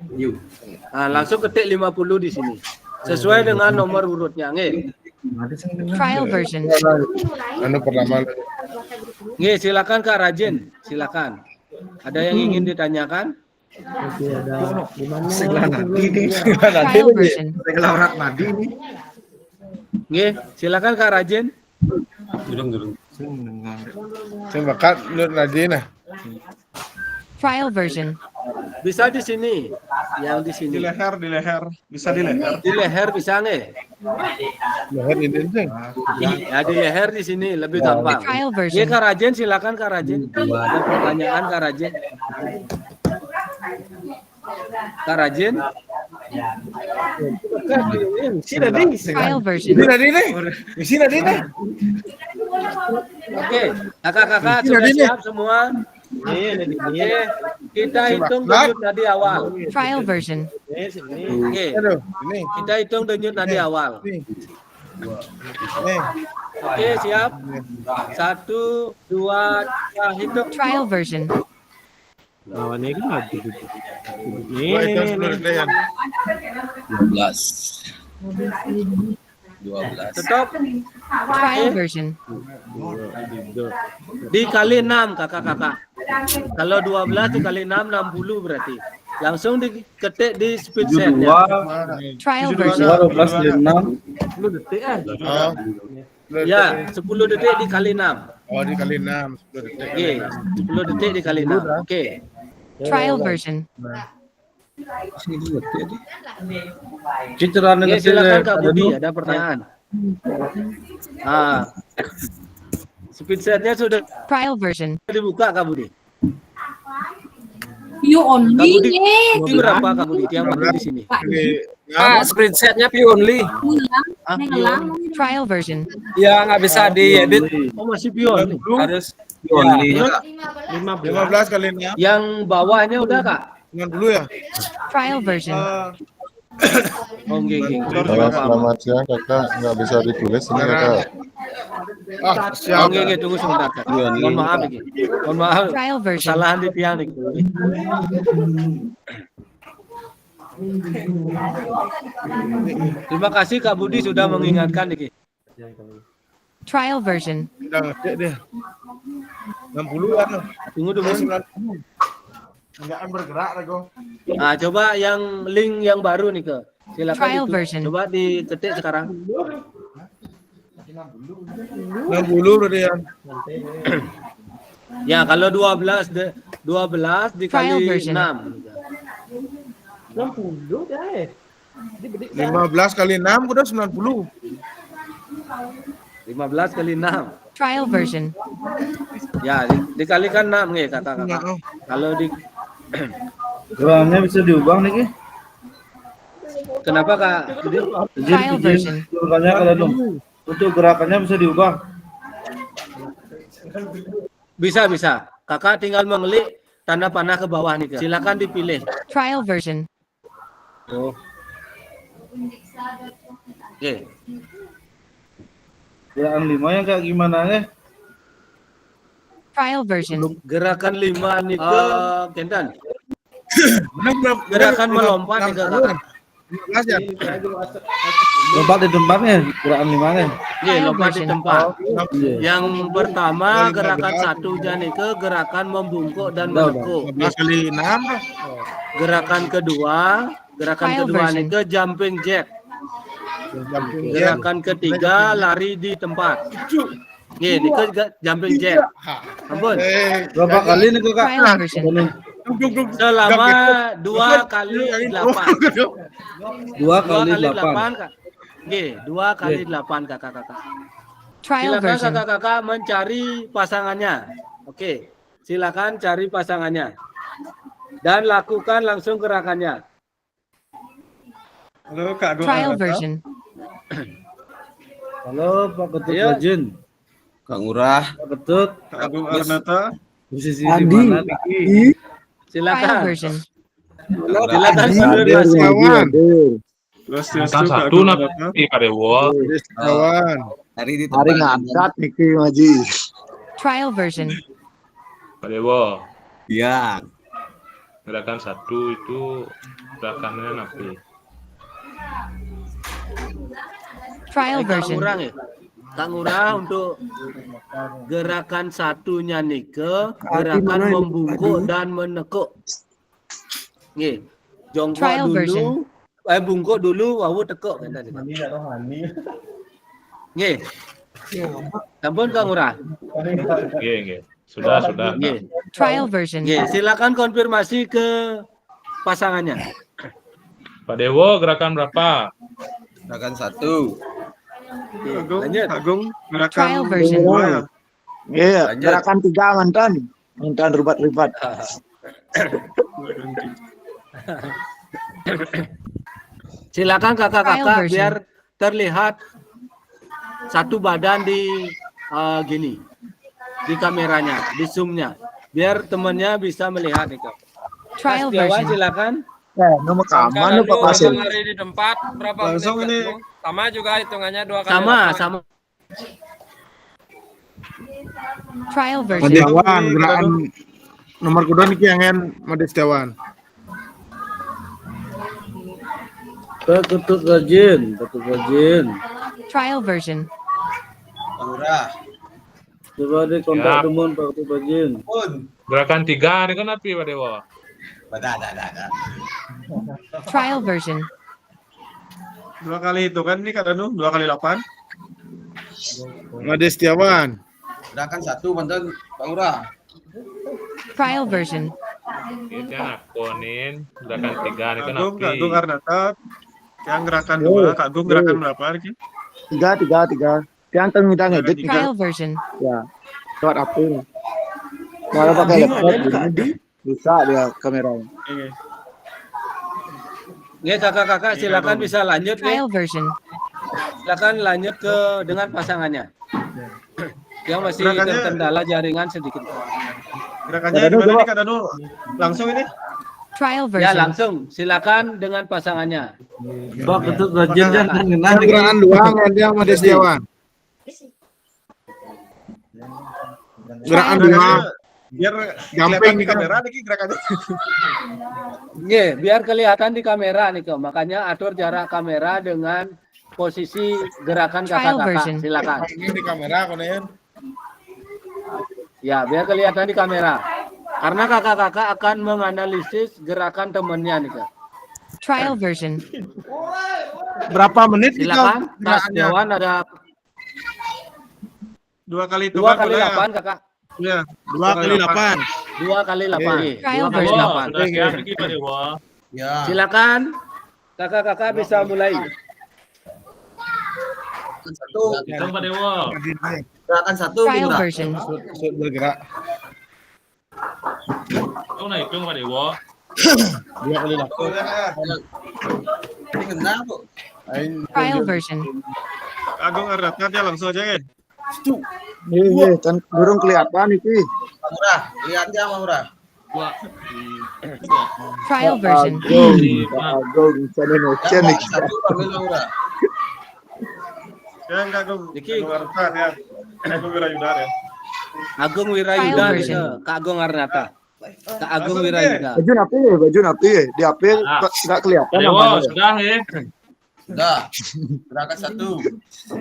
Nah, langsung ketik 50 di sini. Sesuai dengan nomor urutnya nggih. Trial version. Anu pertama Nggih, silakan Kak Rajin, silakan. Ada yang ingin ditanyakan? Trial version. Nggih, silakan Kak Rajin. saya bakat Nur Nadina. Trial version. Bisa di sini. Yang di sini. Di leher, bisa di leher. Di leher bisa nggih? Leher ini deh. Ya di leher di sini lebih gampang. Trial Nggih, version. Kak Rajin, silakan Kak Rajin. Ada pertanyaan Kak Rajin? Kak Rajin? Trial version. Oke, kakak-kakak sudah siap semua? Oke, kita hitung denyut nadi awal. Trial version. Oke, Aduh, ini. kita hitung denyut nadi awal. Nih. Oke, siap. 1, 2, 3, hitung. Trial version. Wah, itu 10 detik ya. 12. Stop. Trial version. Dikali 6 kakak-kakak. Kalau 12 dikali 6, 60 berarti. Langsung diketik di speed setnya. Trial 72, version. 12 kali 6. 10 detik kan? Oh, Ya, 10 detik dikali 6. oh dikali 6, 10 detik. Oke, 10 detik dikali 6. Oke. Trial version. Oke, silakan Kak Budi, ada pertanyaan. Ah. Speed setnya sudah Trial version. dibuka Kak Budi. You Kak only Budi, nih. ini berapa Kak Budi yang ada di sini? Kali Spreadsheetnya view only. Ah, Trial version. Ya nggak bisa diedit. Oh, masih pion. Harus view only. 15 kali 6, Yang bawahnya udah Kak? 90 ya? Trial version. Oh, nggih, nggih. Halo, selamat siang kakak, nggak bisa ditulis ini kakak. Oh, Siap. nggih, nggih, tunggu sebentar Kak. Mohon maaf iki. Mohon maaf. Trial version. Kesalahan di tiang nih. Terima kasih Kak Budi sudah mengingatkan iki. Trial version. Udah ngecek deh. 60 kan? Tunggu dulu. Enggak bergerak Rego. Nah, coba yang link yang baru nih ke. Silakan Trial itu. version. Coba diketik sekarang. 60 berarti ya. Ya, kalau 12 12 Trial dikali version. 6. 15 kali 6 udah 90. 15 kali 6. Trial version. Ya, dikalikan 6 nih kakak-kakak. Kalau di Gerakannya bisa diubah nih. kenapa Kak? Trial version. Gerakannya kalau dong. Untuk gerakannya bisa diubah. Bisa, bisa. Kakak tinggal mengelik tanda panah ke bawah nih, Kak. Silakan dipilih. Trial version. Oke. Gerakan 5 yang kayak gimana ya? Trial version. Gerakan 5 nih ke Kendan. Gerakan melompat nih ke kakak. 15 ya? Lompat di tempatnya, gerakan 5-nya. Oke, lompat di tempat. Iya. Yang pertama gerakan satunya nih ke gerakan membungkuk dan menekuk. 15 kali 6. Gerakan kedua Trial nih version. ke jumping jack. Gerakan ketiga lari di tempat. Nih ke jumping jack. Ampun. Berapa kali nih kakak? Trial version. Selama 2 kali 8. 2 2 kali kali 8. 8 Kak. Nggih, 2 kali 8 kakak-kakak. Trial Silakan version. kakak-kakak mencari pasangannya. Oke, silakan cari pasangannya. Dan lakukan langsung gerakannya. Halo Kak Agung Trial Arnata. version. Halo Pak Ketut Iya. Rajin. Kak Ngurah. Pak Ketut, Kak Agung Arnata. posisi di mana nih? Trial Silakan. version. Silakan konfirmasi. Kawan. Terus Kan Kak satu Agung nak Arnata. Kadewo. Kawan. Hari di tempat. Trial version. Kadewo. Iya. Gerakan 1 itu gerakannya napi. Trial Kak version. Ngurah ya? Kak Ngurah untuk gerakan satunya nih ke gerakan membungkuk dan menekuk. Nih, jongkok Trial dulu, version. bungkuk dulu, wawu tekuk kan tadi. Nih. Sampun Kak Ngurah. Nggih, nggih. Sudah. Nggih. Trial version. Nggih, silakan konfirmasi ke pasangannya. Pak Dewo gerakan berapa? Gerakan 1. Kak Agung, Lanjut. Kak Agung, gerakan Trial version. dua ya. Iya, Lanjut. gerakan 3 mantan. Mantan ribat-ribat. Silakan Trial kakak-kakak version. biar terlihat satu badan di gini di kameranya, di zoomnya, biar temannya bisa melihat nih Kak. Trial Setiawan, version. silakan. Nomor kaman lu Pak Pasir. Lari di tempat berapa Langsung menit, ini. Kak? Sama juga hitungannya 2 kali. Sama. Trial version. Setiawan, gerakan nomor kedua nih yang Made Setiawan. Pak Ketut Rajin, Pak Ketut Rajin. Trial version. Coba deh Siap. kontak temun Pak Bajin. Gerakan 3 ini kan api Pak Dewo. Trial version. 2 kali hitungan nih Kak Danu, 2 kali 8. Made Setiawan. Trial version. Kita ngakonin gerakan 3 ini kan Kak api. Agung Arnata. Yang gerakan 2, Kak Agung gerakan berapa lagi? 3. Yang tengah ngedit nih, Kak. Trial version. Ya. Lewat apa? Kalau pakai laptop bisa dia kameranya. Oke. Nggih, kakak-kakak silakan bisa lanjut nih. Trial version. Silakan lanjut ke dengan pasangannya. Yang masih Gerakannya- terkendala jaringan sedikit. Gerakannya Kak Danu, gimana coba. nih Kak Danu? Langsung ini? Trial Ya, version. langsung silakan dengan pasangannya. Pak Ketut Bajin kan kena Gerakan doang dia Made Setiawan. Trial Gerakannya version. biar Gampang kelihatan di nih, Kak. kamera nih gerakannya. Nggih, biar kelihatan di kamera nih, Kak. Makanya atur jarak kamera dengan posisi gerakan Trial kakak-kakak. version. Silakan. Ini di kamera konen. Ya, biar kelihatan di kamera. Karena kakak-kakak akan menganalisis gerakan temannya nih, Kak. Trial version. Berapa menit Silakan. Kak Setiawan ada 2 kali 2 hitungan kali boleh ya? 8, Kakak. Iya. 2 kali 8. 2 kali 8. Trial 2 kali version. 8. Sudah siap lagi Pak Dewo. Silakan. Kakak-kakak bisa mulai. Hitung Pak Dewo. Trial version. Bergerak. Hitung nah hitung Pak Dewo. 2 kali 8. Boleh ya? Trial version. Agung Arnata dia langsung aja ya. Iya, kan burung kelihatan itu. Trial version. Agung, sana noce nih. Yang Kak Agung. Niki. Agung Arnata ya. Agung Wirayudar ya. Agung Wirayuda Trial nih, version. Kak. Kak Agung Arnata. Kak Agung Langsung, Wirayuda. Baju napi ya. Di apa nggak kelihatan Pak Dewo namanya. sudah ya.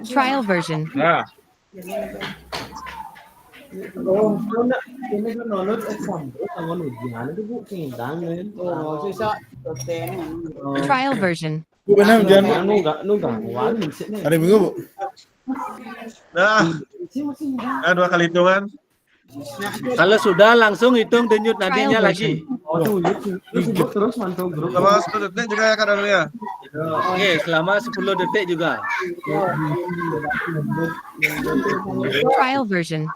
Trial version. Nah, Trial version. Bu benar jangan hari Minggu, Bu. Nah. 2 kali hitungan. Kalau sudah langsung hitung denyut nadinya Trial lagi. Sama 10 detik juga ya Kak Danu ya. Oke, selama 10 detik juga. Trial version.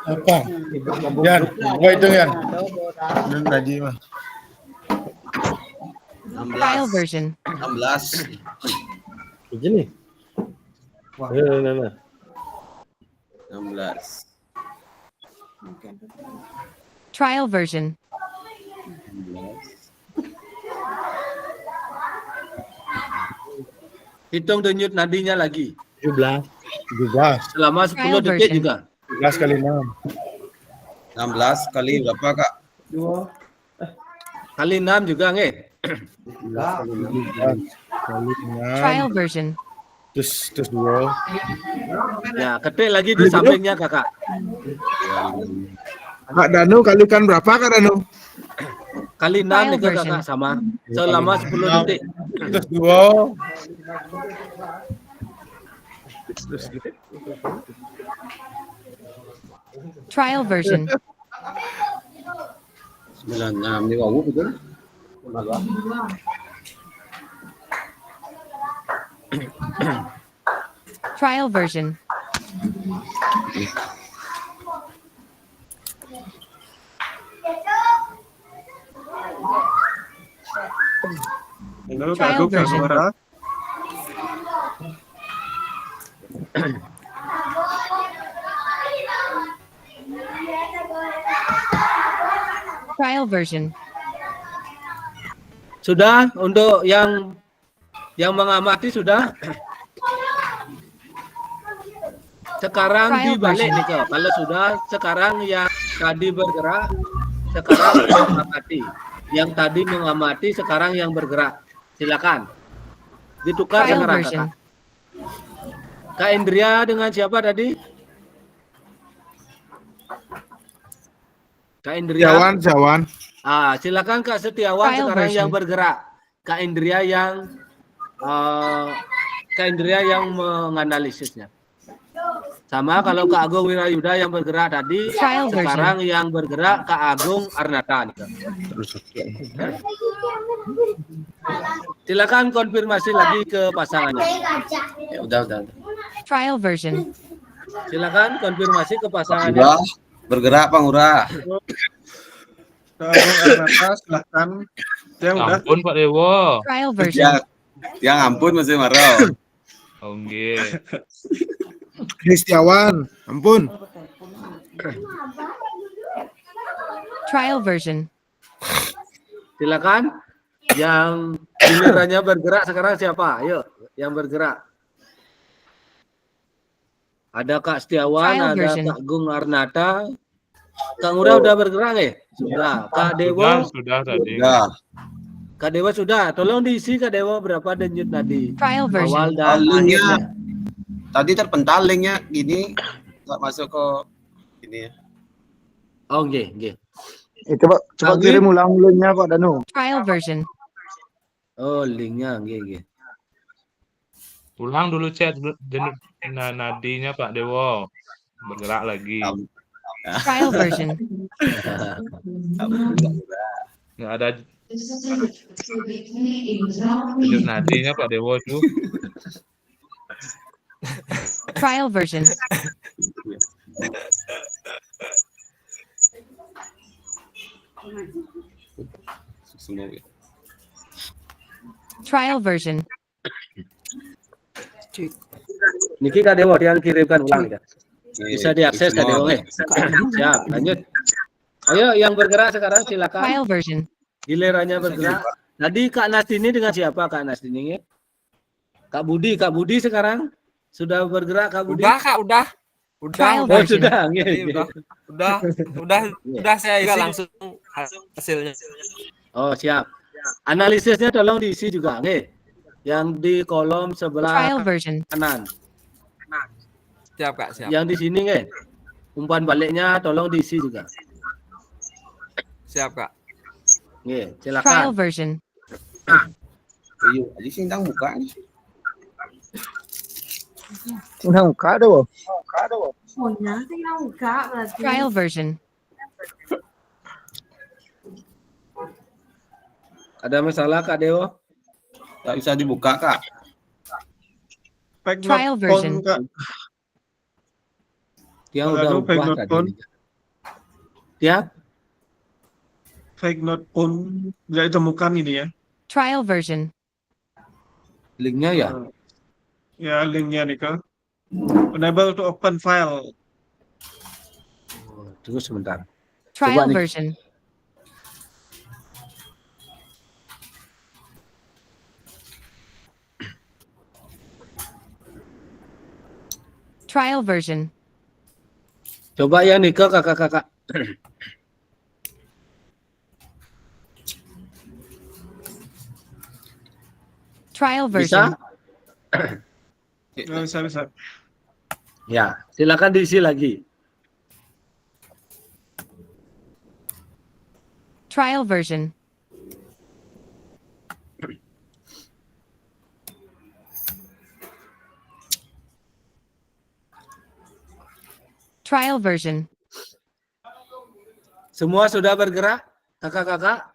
Apa? Yan, gua hitung Yan. Dan tadi mah. Trial version. Begini. Nah. 16. Trial version. Hitung denyut nadinya lagi. 17. Selama 10 Trial detik version. juga. 17 kali 6. 16 kali berapa, Kak? Kali 6 juga, nggih. 17 kali 6. Trial version. Terus 2. Ya, ketik lagi di sampingnya, Kakak. Kak Danu kalikan berapa Kak Danu? Kali 6 Trial nih, Kakak, version. sama. Selama 10 detik. Terus 2. Trial version. 96 ni wow betul. Trial version. Lalu Kak Trial Agung Kak version. Suara. Trial version. Sudah untuk yang mengamati sudah. Sekarang Trial dibalik version. nih, Kak. Kalau sudah sekarang yang tadi bergerak, sekarang mengamati. Yang tadi mengamati, sekarang yang bergerak. Silakan. Ditukar Trial sekarang version. kakak. Kak Indria dengan siapa tadi? Kak Indria. Setiawan. Silakan Kak Setiawan Trial sekarang yang version. bergerak. Kak Indria yang menganalisisnya. Sama kalau Kak Agung Wirayuda yang bergerak tadi, Trial sekarang yang bergerak Kak Agung Arnata. Silakan konfirmasi lagi ke pasangannya. Ya udah. Trial version. Silakan konfirmasi ke pasangannya. Udah bergerak Bang Ura. Kak Agung Arnata, silahkan. Yang udah. Ampun Pak Dewo. Trial version. Yang ampun masih marah. Oh, nggih. Setiawan. Ampun. Trial version. Silakan. Yang gilirannya bergerak sekarang siapa? Ayo, yang bergerak. Ada Kak Setiawan, Trial ada version. Kak Agung Arnata. Kang Ura udah bergerak ya? Sudah. Kak Dewo, Sudah tadi. Udah. Kak Dewo sudah. Tolong diisi Kak Dewo berapa denyut tadi. Trial Awal version. dan Linknya akhirnya. tadi terpental linknya gini nggak masuk ke ini ya. Oh, nggih. Coba Lagi? kirim ulang linknya Pak Danu. Trial version. Oh, linknya nggih. Ulang dulu chat nadinya Pak Dewo. Bergerak lagi. Trial version. Nggak ada denyut nadinya Pak Dewo tuh. Trial version. Trial version. Niki Kak Dewo yang kirimkan ulang ya. Bisa diakses Kak Dewo. Siap, lanjut. Ayo yang bergerak sekarang silakan. Trial version. Gilirannya bergerak. Tadi Kak Nastini dengan siapa Kak Nastini? Kak Budi sekarang sudah bergerak Kak Budi? Udah Kak, udah. Trial Oh, version. sudah. Tadi udah saya isi langsung hasilnya. Oh, siap. Analisisnya tolong diisi juga, nggih. Yang di kolom sebelah Trial version. kanan. Siap Kak, siap. Yang di sini, nggih. Umpan baliknya tolong diisi juga. Siap Kak. Nggih, Trial silakan. version. Iya, aja sih tang buka nih. Tinggal buka deh, Trial version. Ada masalah Kak Dewo? Nggak bisa dibuka Kak. Fake Trial not version. phone, Kak. Yang Kak udah Danu, fake ubah not tadi. phone. Ya, Fake not phone tidak ditemukan ini ya. Trial version. linknya ya. Ya, linknya nih Kak. Unable to open file. Oh, tunggu sebentar. Trial nih. version. Trial version. Coba ya nih ke kakak-kakak. Trial Bisa? version. Bisa. Ya, silakan diisi lagi. Trial version. Trial version. Semua sudah bergerak, kakak-kakak?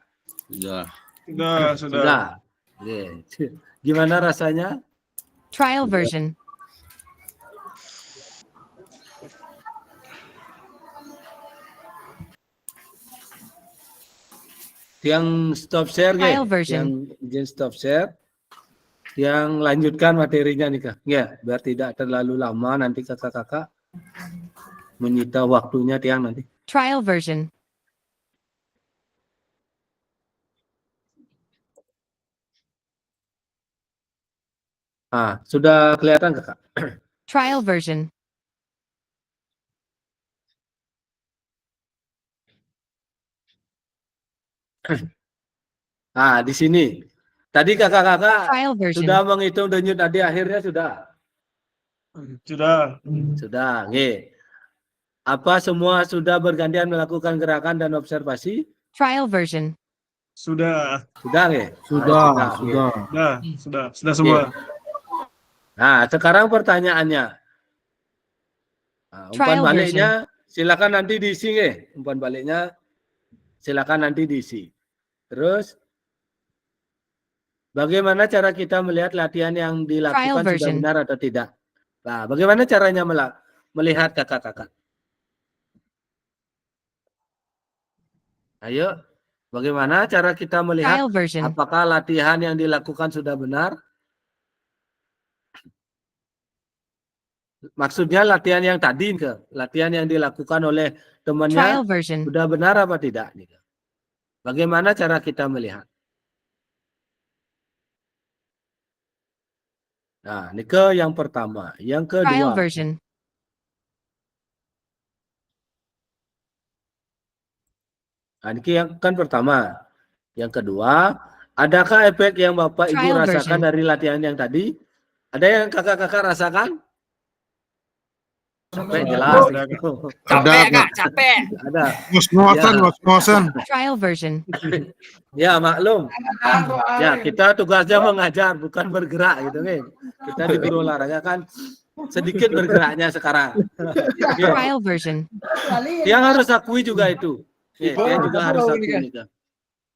Sudah. Sudah. Sudah. Oke. Gimana rasanya? Trial version. Yang stop share, Trial yang version. izin stop share. Yang lanjutkan materinya nih Kak. Ya, biar tidak terlalu lama nanti kakak-kakak menyita waktunya tiang nanti. Trial version. Sudah kelihatan kakak? Trial version. Di sini Tadi kakak-kakak Trial version. sudah menghitung denyut nadi akhirnya sudah? Sudah. Sudah, nggih. Apa semua sudah bergantian melakukan gerakan dan observasi? Trial version. Sudah. Sudah, nggih? Sudah, nggih. sudah. Sudah semua. Nah, sekarang pertanyaannya. Nah, umpan Trial baliknya silakan nanti diisi, nggih. Umpan baliknya silakan nanti diisi. Terus bagaimana cara kita melihat latihan yang Trial dilakukan sudah version. benar atau tidak? Nah, bagaimana caranya melihat kakak-kakak? Ayo, bagaimana cara kita melihat Trial version. apakah latihan yang dilakukan sudah benar? Maksudnya latihan yang tadi, latihan yang dilakukan oleh temannya Trial version. sudah benar apa tidak? Bagaimana cara kita melihat? Nah, ini yang pertama. Yang Trial kedua, version. nah, ini yang kan pertama. Yang kedua, adakah efek yang Bapak Ibu Trial rasakan version. dari latihan yang tadi? Ada yang kakak-kakak rasakan? Capek jelas. Capek kak, capek. Ada. Ngos-ngosan, ngos-ngosan. Trial version. Ya maklum. Ya kita tugasnya mengajar bukan bergerak gitu nih. Kita di guru olahraga kan sedikit bergeraknya sekarang. Ya. Trial version. Yang harus akui juga itu. Ya, dia juga harus akui juga.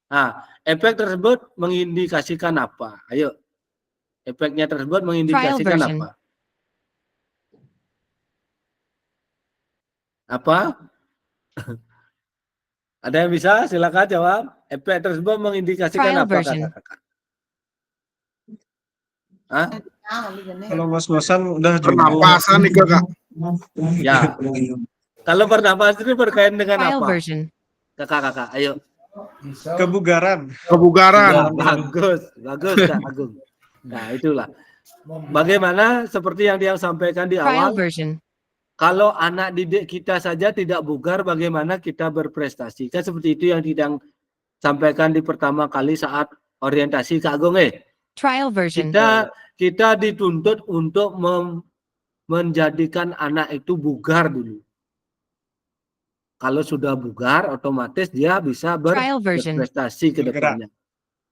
Nah, efek tersebut mengindikasikan apa? Ayo. Efeknya tersebut mengindikasikan version. apa? Apa? Ada yang bisa? Silakan jawab. Efek tersebut mengindikasikan Trial apa, version. kakak-kakak? Hah? Kalau ngos-ngosan udah jumbo. Pernapasan nih kak. Ya. Kalau pernapasan itu berkaitan dengan Trial apa? version. Kakak-kakak, ayo. Kebugaran. Kebugaran. Ya, bagus, bagus Kak Agung. Nah, itulah. Bagaimana seperti yang dia sampaikan di Trial awal, version. kalau anak didik kita saja tidak bugar, bagaimana kita berprestasi? Kan seperti itu yang tidak sampaikan di pertama kali saat orientasi Kak Agung. Trial version. Kita dituntut untuk menjadikan anak itu bugar dulu. Kalau sudah bugar, otomatis dia bisa Trial version. berprestasi ke Bergerak. depannya.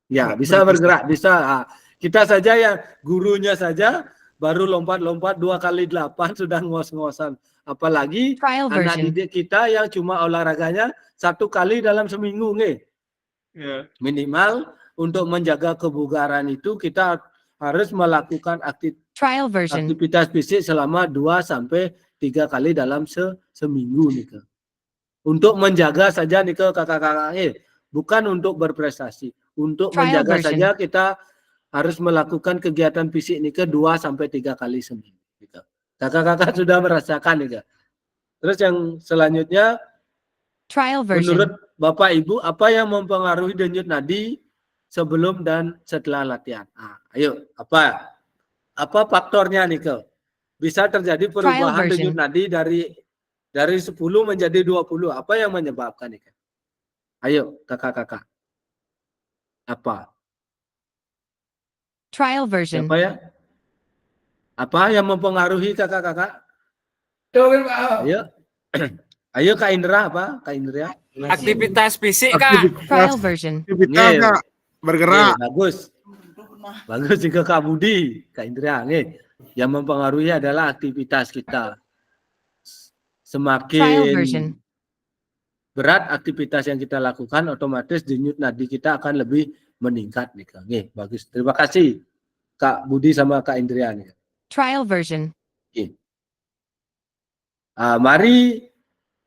Ya, bisa bergerak, bisa. Kita saja yang gurunya saja baru lompat-lompat 2x8 sudah ngos-ngosan. Apalagi Trial anak version. didik kita yang cuma olahraganya 1 kali dalam seminggu, nih. Ya. Minimal untuk menjaga kebugaran itu kita harus melakukan Trial version. aktivitas fisik selama 2-3 kali dalam seminggu, nih. Untuk menjaga saja nih kakak-kakak, bukan untuk berprestasi. Untuk Trial menjaga version. saja kita harus melakukan kegiatan fisik nih 2-3 kali seminggu. Kakak-kakak sudah merasakan nih. Terus yang selanjutnya, Trial version. menurut Bapak Ibu, apa yang mempengaruhi denyut nadi sebelum dan setelah latihan? Ayo, apa faktornya nih Bisa terjadi perubahan version. denyut nadi dari 10 menjadi 20. Apa yang menyebabkan ini? Ayo, kakak-kakak. Apa? Trial version. Siapa ya? Apa yang mempengaruhi kakak-kakak? Ayo. Ayo Kak Indra, apa? Kak Indra? Aktivitas fisik kak. Trial version. Aktivitas kak. Bergerak. Bagus. Bagus juga Kak Budi, Kak Indra. Yang mempengaruhi adalah aktivitas kita. Trial version. Semakin berat aktivitas yang kita lakukan, otomatis denyut nadi kita akan lebih meningkat nih Kak. Bagus. Terima kasih Kak Budi sama Kak Indrian. Trial version. Mari,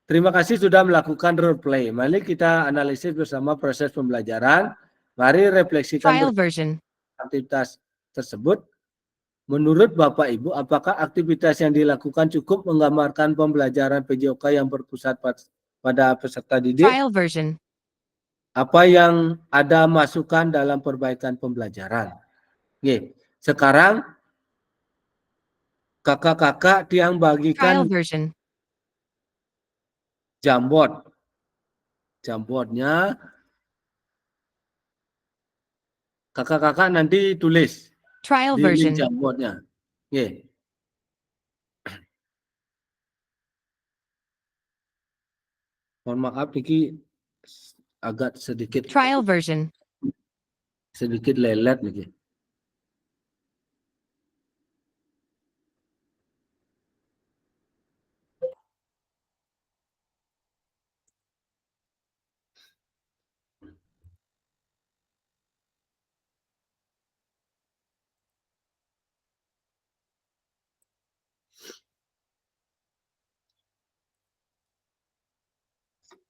terima kasih sudah melakukan role play. Mari kita analisis bersama proses pembelajaran. Mari refleksikan Trial version. aktivitas tersebut. Menurut Bapak Ibu, apakah aktivitas yang dilakukan cukup menggambarkan pembelajaran PJOK yang berpusat pada peserta didik? Trial version. Apa yang ada masukan dalam perbaikan pembelajaran? Sekarang kakak-kakak yang Trial bagikan version. Jamboard. Jamboardnya Kakak-kakak nanti tulis Trial di link version. Jamboardnya. Oke. Mohon maaf Niki agak sedikit Trial version. lelet Niki.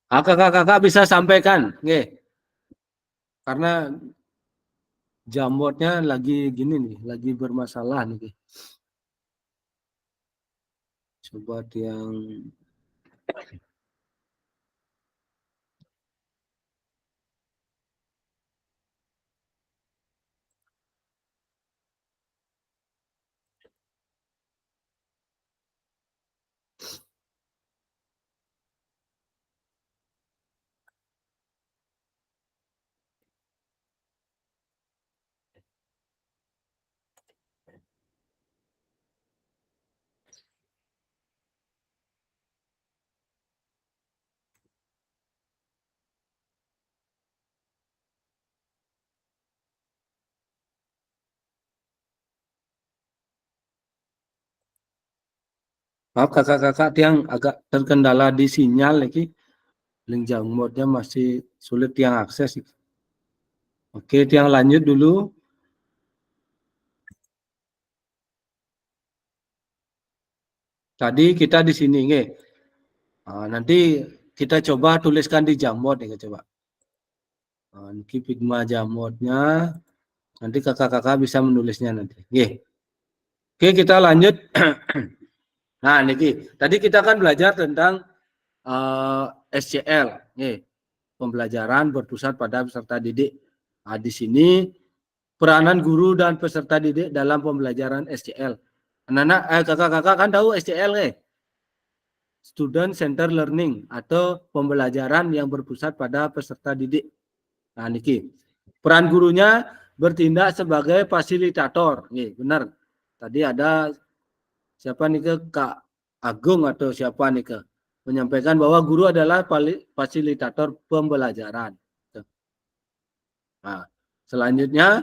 Kakak-kakak bisa sampaikan, nggih. Karena Jamboardnya lagi gini nih, lagi bermasalah nih. Coba yang maaf kakak-kakak yang agak terkendala di sinyal lagi. Link Jamboardnya masih sulit yang akses. Oke, yang lanjut dulu. Tadi kita di sini, nggih. Nah, nanti kita coba tuliskan di Jamboard nih, coba. Nah, ini Figma Jamboardnya. Nanti kakak-kakak bisa menulisnya nanti. Nggih. Oke, kita lanjut. Nah, niki. Tadi kita kan belajar tentang SCL, nih, pembelajaran berpusat pada peserta didik. Nah, di sini peranan guru dan peserta didik dalam pembelajaran SCL. Anak-anak, kakak-kakak kan tahu SCL, Student Center Learning atau pembelajaran yang berpusat pada peserta didik. Nah, niki. Peran gurunya bertindak sebagai fasilitator. Nih, benar. Tadi ada siapa nih ke Kak Agung atau siapa nih ke menyampaikan bahwa guru adalah fasilitator pembelajaran. Nah, selanjutnya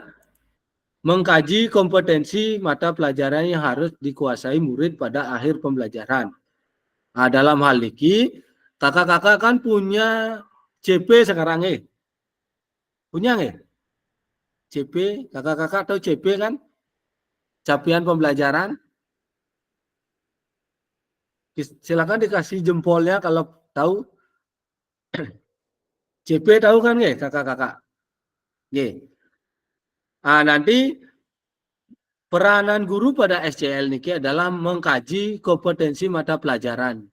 mengkaji kompetensi mata pelajaran yang harus dikuasai murid pada akhir pembelajaran. Nah, dalam hal ini kakak-kakak kan punya CP sekarang punya nggih? CP, kakak-kakak tahu CP kan? Capaian pembelajaran. Silakan dikasih jempolnya kalau tahu. CP tahu kan nggih kakak-kakak? Nggih. Nah, nanti peranan guru pada SCL niki adalah mengkaji kompetensi mata pelajaran.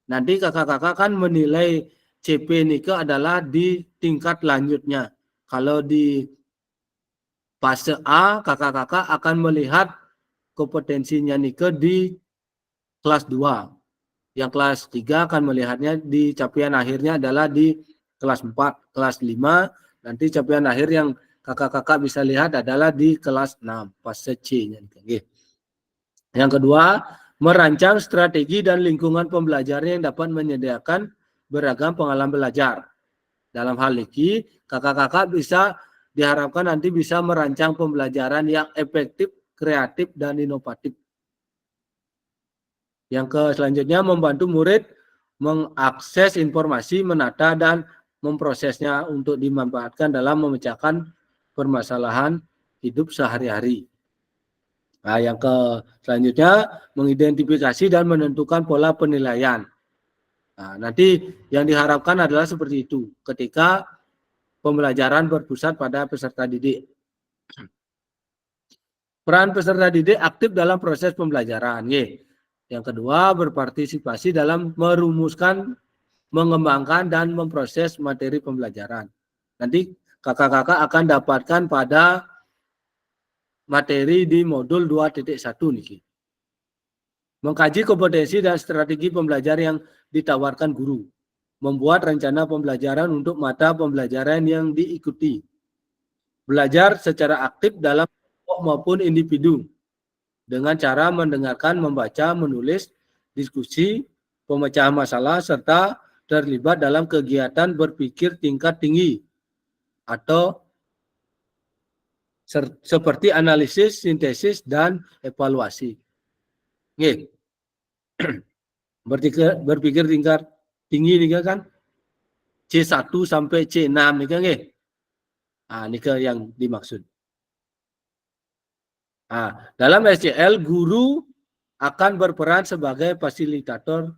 Nanti kakak-kakak kan menilai CP niki adalah di tingkat lanjutnya. Kalau di fase A, kakak-kakak akan melihat kompetensinya niki di kelas 2. Yang kelas 3 akan melihatnya di capaian akhirnya adalah di kelas 4, kelas 5. Nanti capaian akhir yang kakak-kakak bisa lihat adalah di kelas 6, fase C. Yang kedua, merancang strategi dan lingkungan pembelajaran yang dapat menyediakan beragam pengalaman belajar. Dalam hal ini, kakak-kakak bisa diharapkan nanti bisa merancang pembelajaran yang efektif, kreatif, dan inovatif. Yang selanjutnya membantu murid mengakses informasi, menata, dan memprosesnya untuk dimanfaatkan dalam memecahkan permasalahan hidup sehari-hari. Nah, yang selanjutnya mengidentifikasi dan menentukan pola penilaian. Nah, nanti yang diharapkan adalah seperti itu ketika pembelajaran berpusat pada peserta didik. Peran peserta didik aktif dalam proses pembelajaran. Yang kedua, berpartisipasi dalam merumuskan, mengembangkan, dan memproses materi pembelajaran. Nanti kakak-kakak akan dapatkan pada materi di modul 2.1 nih. Mengkaji kompetensi dan strategi pembelajaran yang ditawarkan guru. Membuat rencana pembelajaran untuk mata pembelajaran yang diikuti. belajar secara aktif dalam kelompok maupun individu dengan cara mendengarkan, membaca, menulis, diskusi, pemecahan masalah, serta terlibat dalam kegiatan berpikir tingkat tinggi atau seperti analisis, sintesis, dan evaluasi. Oke. Berpikir tingkat tinggi nih kan C1 sampai C6 nih kan nggih. Ini yang dimaksud. Dalam SCL guru akan berperan sebagai fasilitator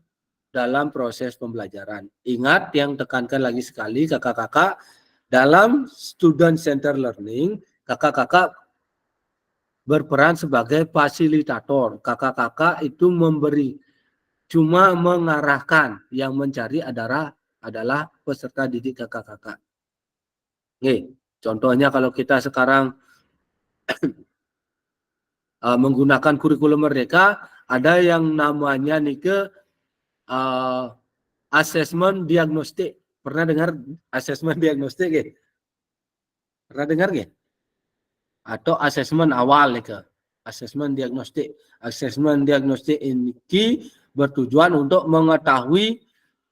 dalam proses pembelajaran. Ingat yang tekankan lagi sekali kakak-kakak, dalam student center learning kakak-kakak berperan sebagai fasilitator. Kakak-kakak itu memberi, cuma mengarahkan, yang mencari adalah peserta didik kakak-kakak. Nih, contohnya kalau kita sekarang menggunakan kurikulum Merdeka, ada yang namanya asesmen diagnostik. Pernah dengar asesmen diagnostik ya? Pernah dengar nggak? Atau asesmen awal nih, asesmen diagnostik. Asesmen diagnostik ini bertujuan untuk mengetahui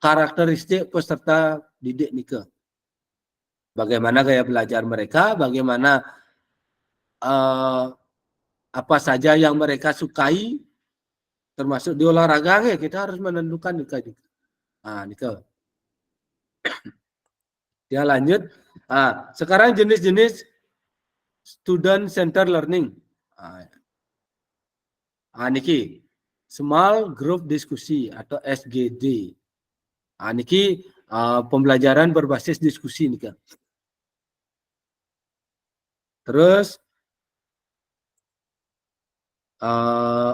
karakteristik peserta didik nih, bagaimana gaya belajar mereka, bagaimana apa saja yang mereka sukai, termasuk di olahraga ya, kita harus menentukan nih. Ya lanjut. Sekarang jenis-jenis student center learning. Niki small group diskusi atau SGD. Niki pembelajaran berbasis diskusi nih. Terus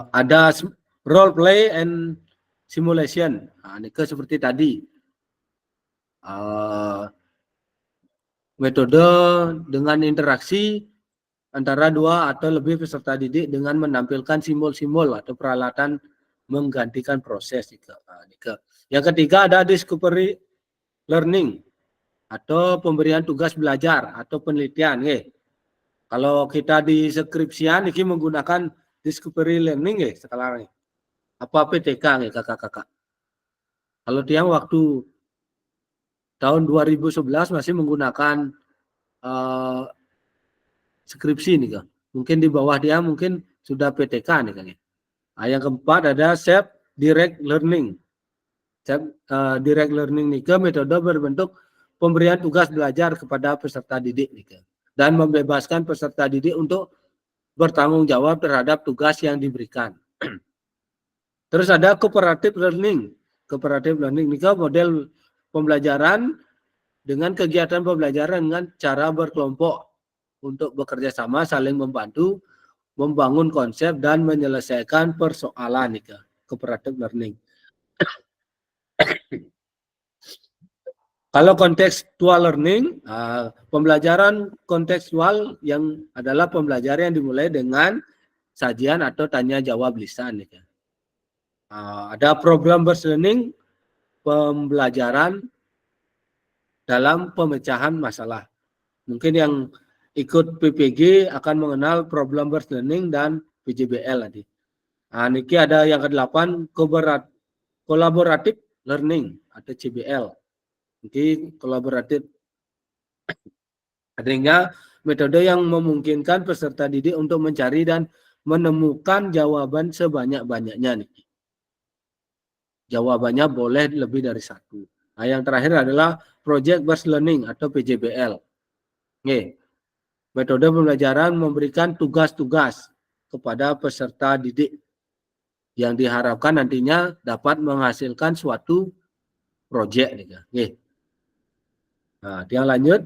ada role play and simulation. Niki seperti tadi. Metode dengan interaksi antara 2 atau lebih peserta didik dengan menampilkan simbol-simbol atau peralatan menggantikan proses. Yang ketiga ada discovery learning atau pemberian tugas belajar atau penelitian. Kalau kita di skripsian ini menggunakan discovery learning sekarang. Apa PTK kakak-kakak. Kalau tiang waktu tahun 2011 masih menggunakan skripsi nih kan. Mungkin di bawah dia mungkin sudah PTK nih kan. Yang keempat ada self direct learning. Direct learning nih metode berbentuk pemberian tugas belajar kepada peserta didik nih dan membebaskan peserta didik untuk bertanggung jawab terhadap tugas yang diberikan. Terus ada cooperative learning. Cooperative learning nih model pembelajaran dengan kegiatan pembelajaran dengan cara berkelompok untuk bekerja sama, saling membantu, membangun konsep dan menyelesaikan persoalan nih cooperative learning. Kalau kontekstual learning, pembelajaran kontekstual yang adalah pembelajaran yang dimulai dengan sajian atau tanya jawab lisan. Ada program based learning, pembelajaran dalam pemecahan masalah. Mungkin yang ikut PPG akan mengenal problem based learning dan PJBL tadi. Niki ada yang ke-8 collaborative learning atau CBL. Niki kolaboratif. Artinya metode yang memungkinkan peserta didik untuk mencari dan menemukan jawaban sebanyak-banyaknya nih. Jawabannya boleh lebih dari 1. Yang terakhir adalah project based learning atau PJBL. Metode pembelajaran memberikan tugas-tugas kepada peserta didik yang diharapkan nantinya dapat menghasilkan suatu proyek. Yang lanjut.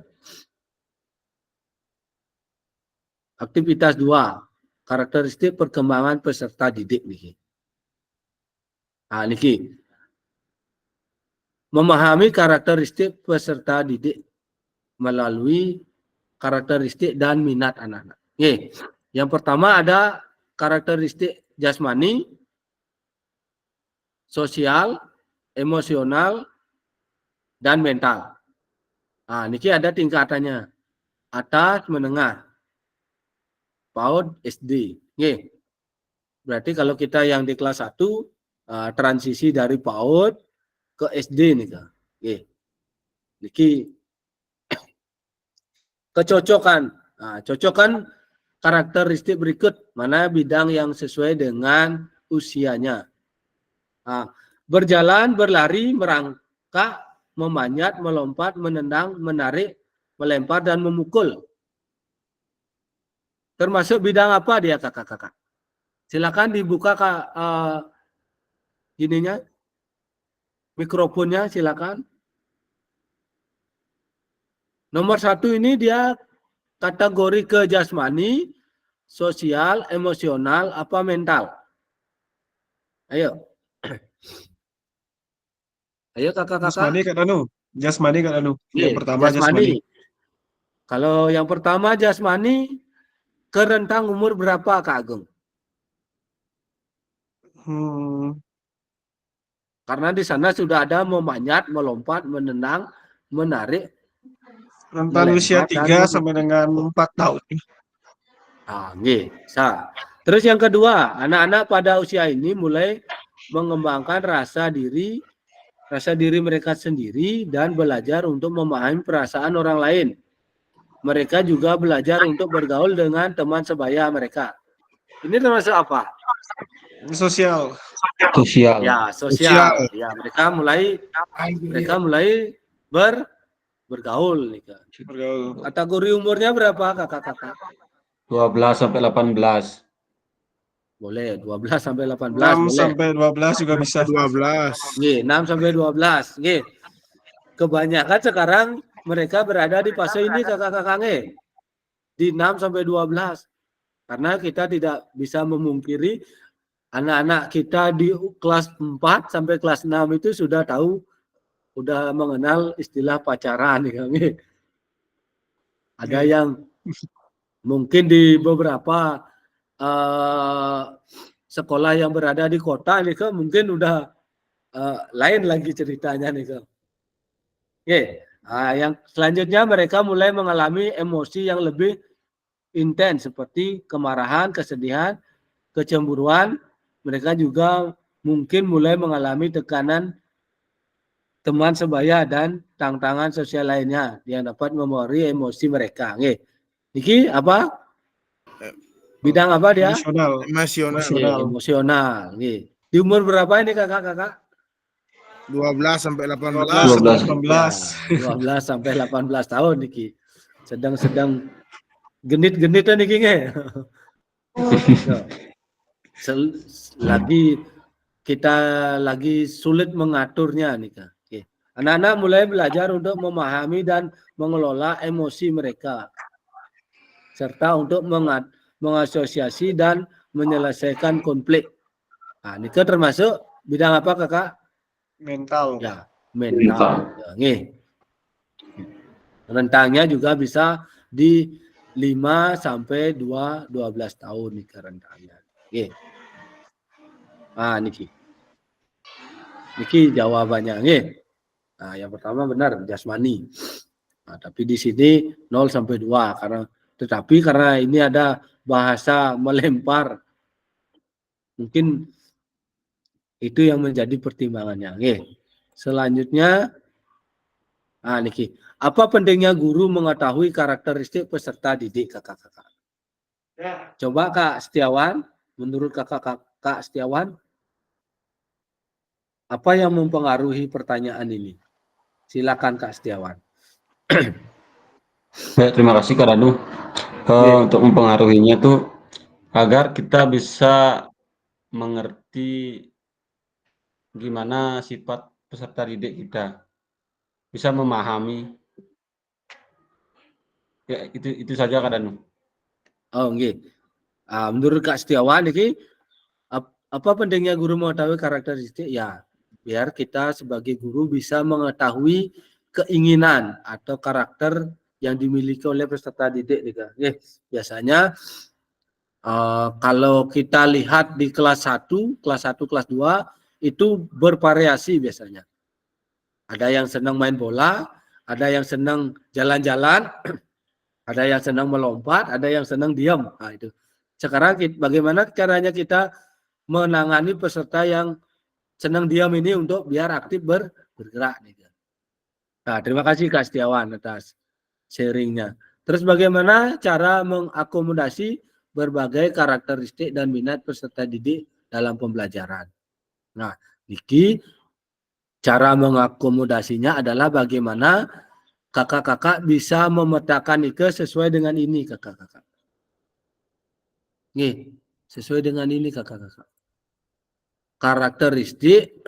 Aktivitas 2. Karakteristik perkembangan peserta didik. Niki. Memahami karakteristik peserta didik melalui karakteristik dan minat anak-anak. Yang pertama ada karakteristik jasmani, sosial, emosional, dan mental. Niki ada tingkatannya. atas, menengah. PAUD, SD. Nggih. Berarti kalau kita yang di kelas 1 transisi dari PAUD ke SD nih Kak. Nggih. Niki kecocokan. Nah, cocokan karakteristik berikut, mana bidang yang sesuai dengan usianya. Nah, berjalan, berlari, merangkak, memanjat, melompat, menendang, menarik, melempar, dan memukul. Termasuk bidang apa dia kakak-kakak? Silakan dibuka Kak, gininya, mikrofonnya silakan. Nomor 1 ini dia kategori ke jasmani, sosial, emosional, apa mental? Ayo. Ayo kakak-kakak. Jasmani Kak Danu. Jasmani Kak Danu. Yang pertama jasmani. Kalau yang pertama jasmani, ke rentang umur berapa Kak Agung? Karena di sana sudah ada memanjat, melompat, menendang, menarik. Rentan usia 3 sampai dengan 4 tahun. Nggih, bisa. Terus yang kedua, anak-anak pada usia ini mulai mengembangkan rasa diri mereka sendiri dan belajar untuk memahami perasaan orang lain. Mereka juga belajar untuk bergaul dengan teman sebaya mereka. Ini termasuk apa? Sosial. Sosial. Ya, sosial. Ya, mereka mulai bergaul nih Kak. Bergaul. Kategori umurnya berapa kakak-kakak? 12 sampai 18. Boleh, 12 sampai 18. 6 boleh. sampai 12 juga bisa. 12. Nggih, 6 sampai 12. Nggih. Kebanyakan sekarang mereka berada di fase ini kakak-kakak nggih. Di 6 sampai 12. Karena kita tidak bisa memungkiri anak-anak kita di kelas 4 sampai kelas 6 itu sudah mengenal istilah pacaran nih kami. Ada yang mungkin di beberapa sekolah yang berada di kota nih kan mungkin udah lain lagi ceritanya nih kan. Oke, yang selanjutnya mereka mulai mengalami emosi yang lebih intens seperti kemarahan, kesedihan, kecemburuan. Mereka juga mungkin mulai mengalami tekanan teman sebaya dan tantangan sosial lainnya yang dapat mempengaruhi emosi mereka. Nggih. Niki apa? Bidang apa dia? Emosional. Nggih. Di umur berapa ini kakak-kakak? 12 sampai 18. 12 sampai 18 tahun niki. Sedang genit-genitnya niki nggih. Kita lagi sulit mengaturnya nih Kak. Anak-anak mulai belajar untuk memahami dan mengelola emosi mereka, serta untuk mengasosiasi dan menyelesaikan konflik. Nah, ini termasuk bidang apa kakak? Mental. Ya, mental. Ya, rentangnya juga bisa di 5 sampai 12 tahun nih rentangnya. Oke. Nah, niki jawabannya. Nggih. Nah, yang pertama benar jasmani. Nah, tapi di sini 0 sampai 2 karena ini ada bahasa melempar. Mungkin itu yang menjadi pertimbangannya. Nggih. Selanjutnya niki. Apa pentingnya guru mengetahui karakteristik peserta didik kakak-kakak? Coba Kak Setiawan, menurut kakak Setiawan, apa yang mempengaruhi pertanyaan ini? Silakan Kak Setiawan. Baik, terima kasih Kak Danu. Untuk mempengaruhinya tuh agar kita bisa mengerti gimana sifat peserta didik kita, bisa memahami. Ya, itu saja Kak Danu. Oh, nggih. Menurut Kak Setiawan ini apa pentingnya guru mengetahui karakteristik? Ya, biar kita sebagai guru bisa mengetahui keinginan atau karakter yang dimiliki oleh peserta didik. Biasanya kalau kita lihat di kelas 1, kelas 2 itu bervariasi biasanya. Ada yang senang main bola, ada yang senang jalan-jalan, Ada yang senang melompat, ada yang senang diam. Nah, itu. Sekarang bagaimana caranya kita menangani peserta yang senang diam ini untuk biar aktif bergerak. Nah, terima kasih Kak Setiawan atas sharingnya. Terus bagaimana cara mengakomodasi berbagai karakteristik dan minat peserta didik dalam pembelajaran. Nah, Niki, cara mengakomodasinya adalah bagaimana kakak-kakak bisa memetakan Ike sesuai dengan ini kakak-kakak. Nih, sesuai dengan ini kakak-kakak. Karakteristik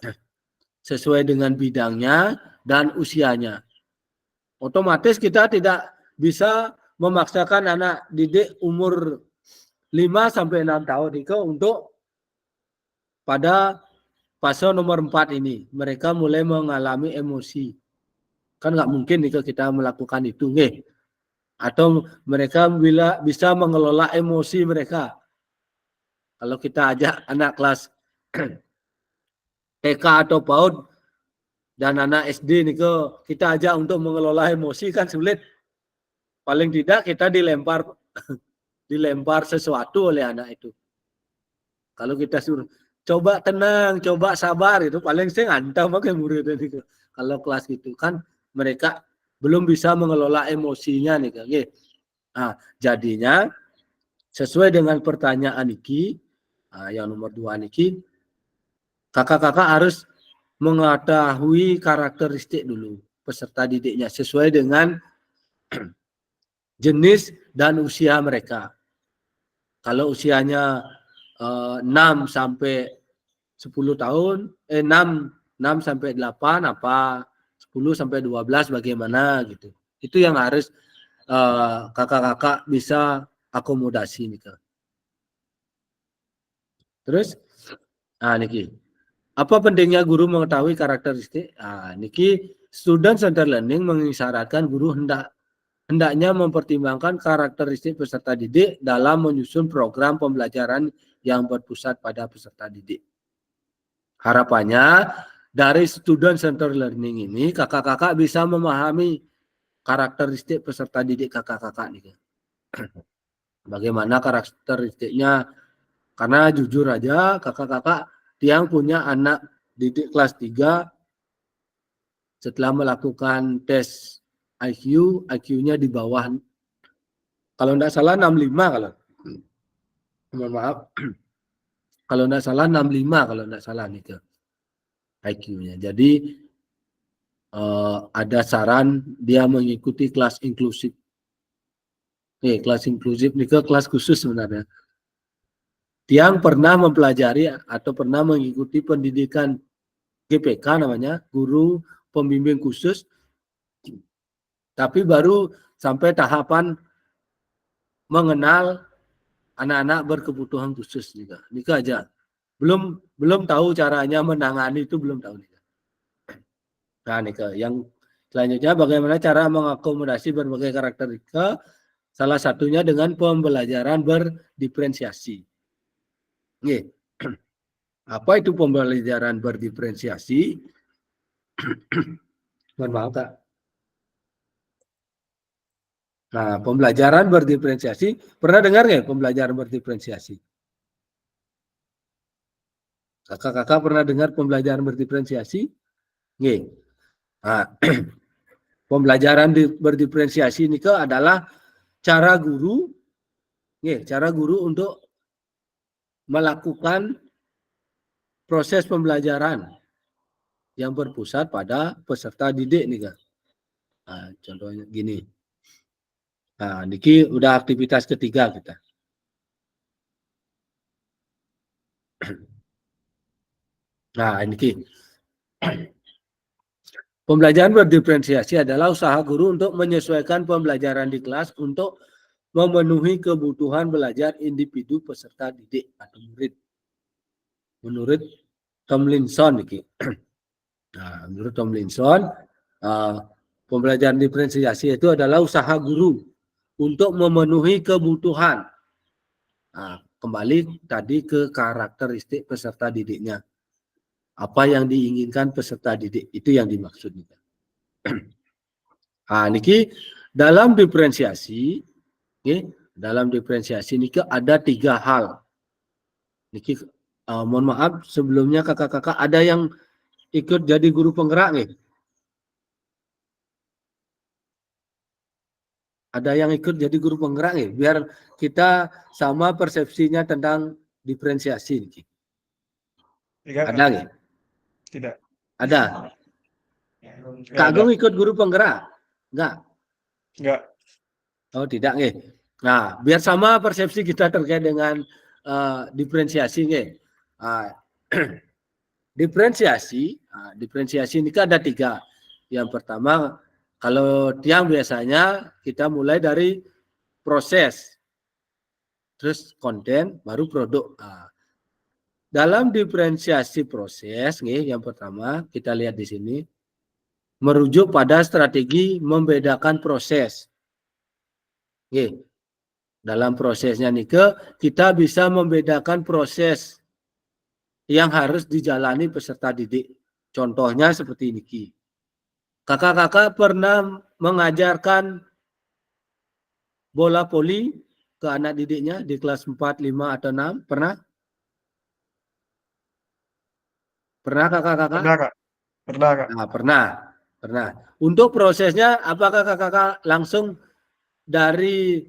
sesuai dengan bidangnya dan usianya. Otomatis kita tidak bisa memaksakan anak didik umur 5 sampai 6 tahun Ike untuk pada fase nomor 4 ini. Mereka mulai mengalami emosi. Kan nggak mungkin nih kita melakukan itu, nih. Atau mereka bisa mengelola emosi mereka. Kalau kita ajak anak kelas TK atau PAUD dan anak SD nih kita ajak untuk mengelola emosi kan sulit. Paling tidak kita dilempar sesuatu oleh anak itu. Kalau kita suruh coba tenang, coba sabar itu paling saya ngantam pakai murid itu. Kalau kelas gitu kan mereka belum bisa mengelola emosinya nih kan. Nah, jadinya sesuai dengan pertanyaan Niki, yang nomor 2 Niki, kakak-kakak harus mengetahui karakteristik dulu peserta didiknya sesuai dengan jenis dan usia mereka. Kalau usianya 6 sampai 10 tahun, 6 sampai 8 apa 10 sampai 12 bagaimana gitu. Itu yang harus kakak-kakak bisa akomodasi nih. Terus Niki, apa pentingnya guru mengetahui karakteristik? Niki, student center learning mengisyaratkan guru hendaknya mempertimbangkan karakteristik peserta didik dalam menyusun program pembelajaran yang berpusat pada peserta didik. Harapannya dari student center learning ini kakak-kakak bisa memahami karakteristik peserta didik kakak-kakak nih. Bagaimana karakteristiknya? Karena jujur aja kakak-kakak yang punya anak didik kelas 3 setelah melakukan tes IQ-nya di bawah, kalau tidak salah 65 kalau. Mohon maaf. Kalau tidak salah 65 kalau tidak salah nih ke IQ-nya. Jadi ada saran dia mengikuti kelas inklusif. Kelas inklusif ini ke kelas khusus sebenarnya. Yang pernah mempelajari atau pernah mengikuti pendidikan GPK namanya, guru pembimbing khusus, tapi baru sampai tahapan mengenal anak-anak berkebutuhan khusus juga. Nika aja. Belum tahu caranya menangani itu belum tahu nika. Nah, nika yang selanjutnya bagaimana cara mengakomodasi berbagai karakteristika, salah satunya dengan pembelajaran berdiferensiasi. Apa itu pembelajaran berdiferensiasi? Mohon maaf, Kak. Nah, pembelajaran berdiferensiasi, pernah dengar nggak pembelajaran berdiferensiasi? Kakak-kakak pernah dengar pembelajaran berdiferensiasi? Nggih. Nah, pembelajaran berdiferensiasi ini adalah cara guru untuk melakukan proses pembelajaran yang berpusat pada peserta didik nih, Kak. Nah, contohnya gini. Nah, niki udah aktivitas ketiga kita. Nah, niki. Pembelajaran berdiferensiasi adalah usaha guru untuk menyesuaikan pembelajaran di kelas untuk memenuhi kebutuhan belajar individu peserta didik atau murid. Menurut Tomlinson niki. Nah, menurut Tomlinson, pembelajaran diferensiasi itu adalah usaha guru untuk memenuhi kebutuhan. Nah, kembali tadi ke karakteristik peserta didiknya. Apa yang diinginkan peserta didik, itu yang dimaksud. Nah, niki dalam diferensiasi Oke, dalam diferensiasi ini ada 3 hal. Niki mohon maaf sebelumnya kakak-kakak ada yang ikut jadi guru penggerak nih. Ada yang ikut jadi guru penggerak nih, biar kita sama persepsinya tentang diferensiasi niki. Tidak. Ada nggih? Tidak. Ada. Kak Agung ikut guru penggerak? Enggak? Enggak. Oh, tidak nggih. Nah, biar sama persepsi kita terkait dengan diferensiasi nggih. Diferensiasi ini kan ada 3. Yang pertama, kalau tiang biasanya kita mulai dari proses, terus konten, baru produk. Dalam diferensiasi proses, nih, yang pertama kita lihat di sini, merujuk pada strategi membedakan proses. Nih, dalam prosesnya nih kita bisa membedakan proses yang harus dijalani peserta didik. Contohnya seperti ini. Kakak-kakak pernah mengajarkan bola voli ke anak didiknya di kelas 4, 5, atau 6? Pernah? Pernah kakak-kakak? Pernah, Kak. Pernah, Kak. Nah, pernah. Untuk prosesnya, apakah kakak-kakak langsung dari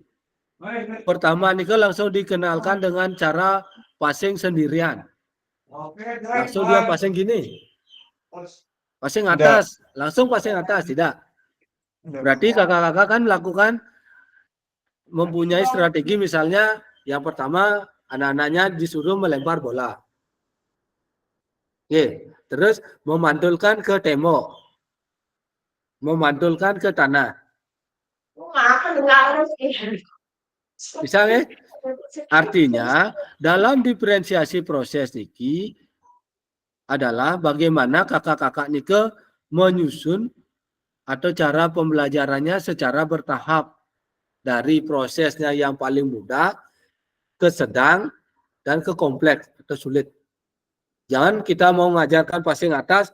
pertama nih langsung dikenalkan dengan cara passing sendirian? Langsung dia passing gini? Passing atas, langsung passing atas, tidak? Berarti kakak-kakak kan melakukan mempunyai strategi, misalnya yang pertama anak-anaknya disuruh melempar bola. Oke, terus memantulkan ke tembok. Memantulkan ke tanah. Bisa nggih? Artinya dalam diferensiasi proses niki adalah bagaimana kakak-kakak nike menyusun atau cara pembelajarannya secara bertahap dari prosesnya yang paling mudah ke sedang dan ke kompleks atau sulit. Jangan kita mau mengajarkan passing atas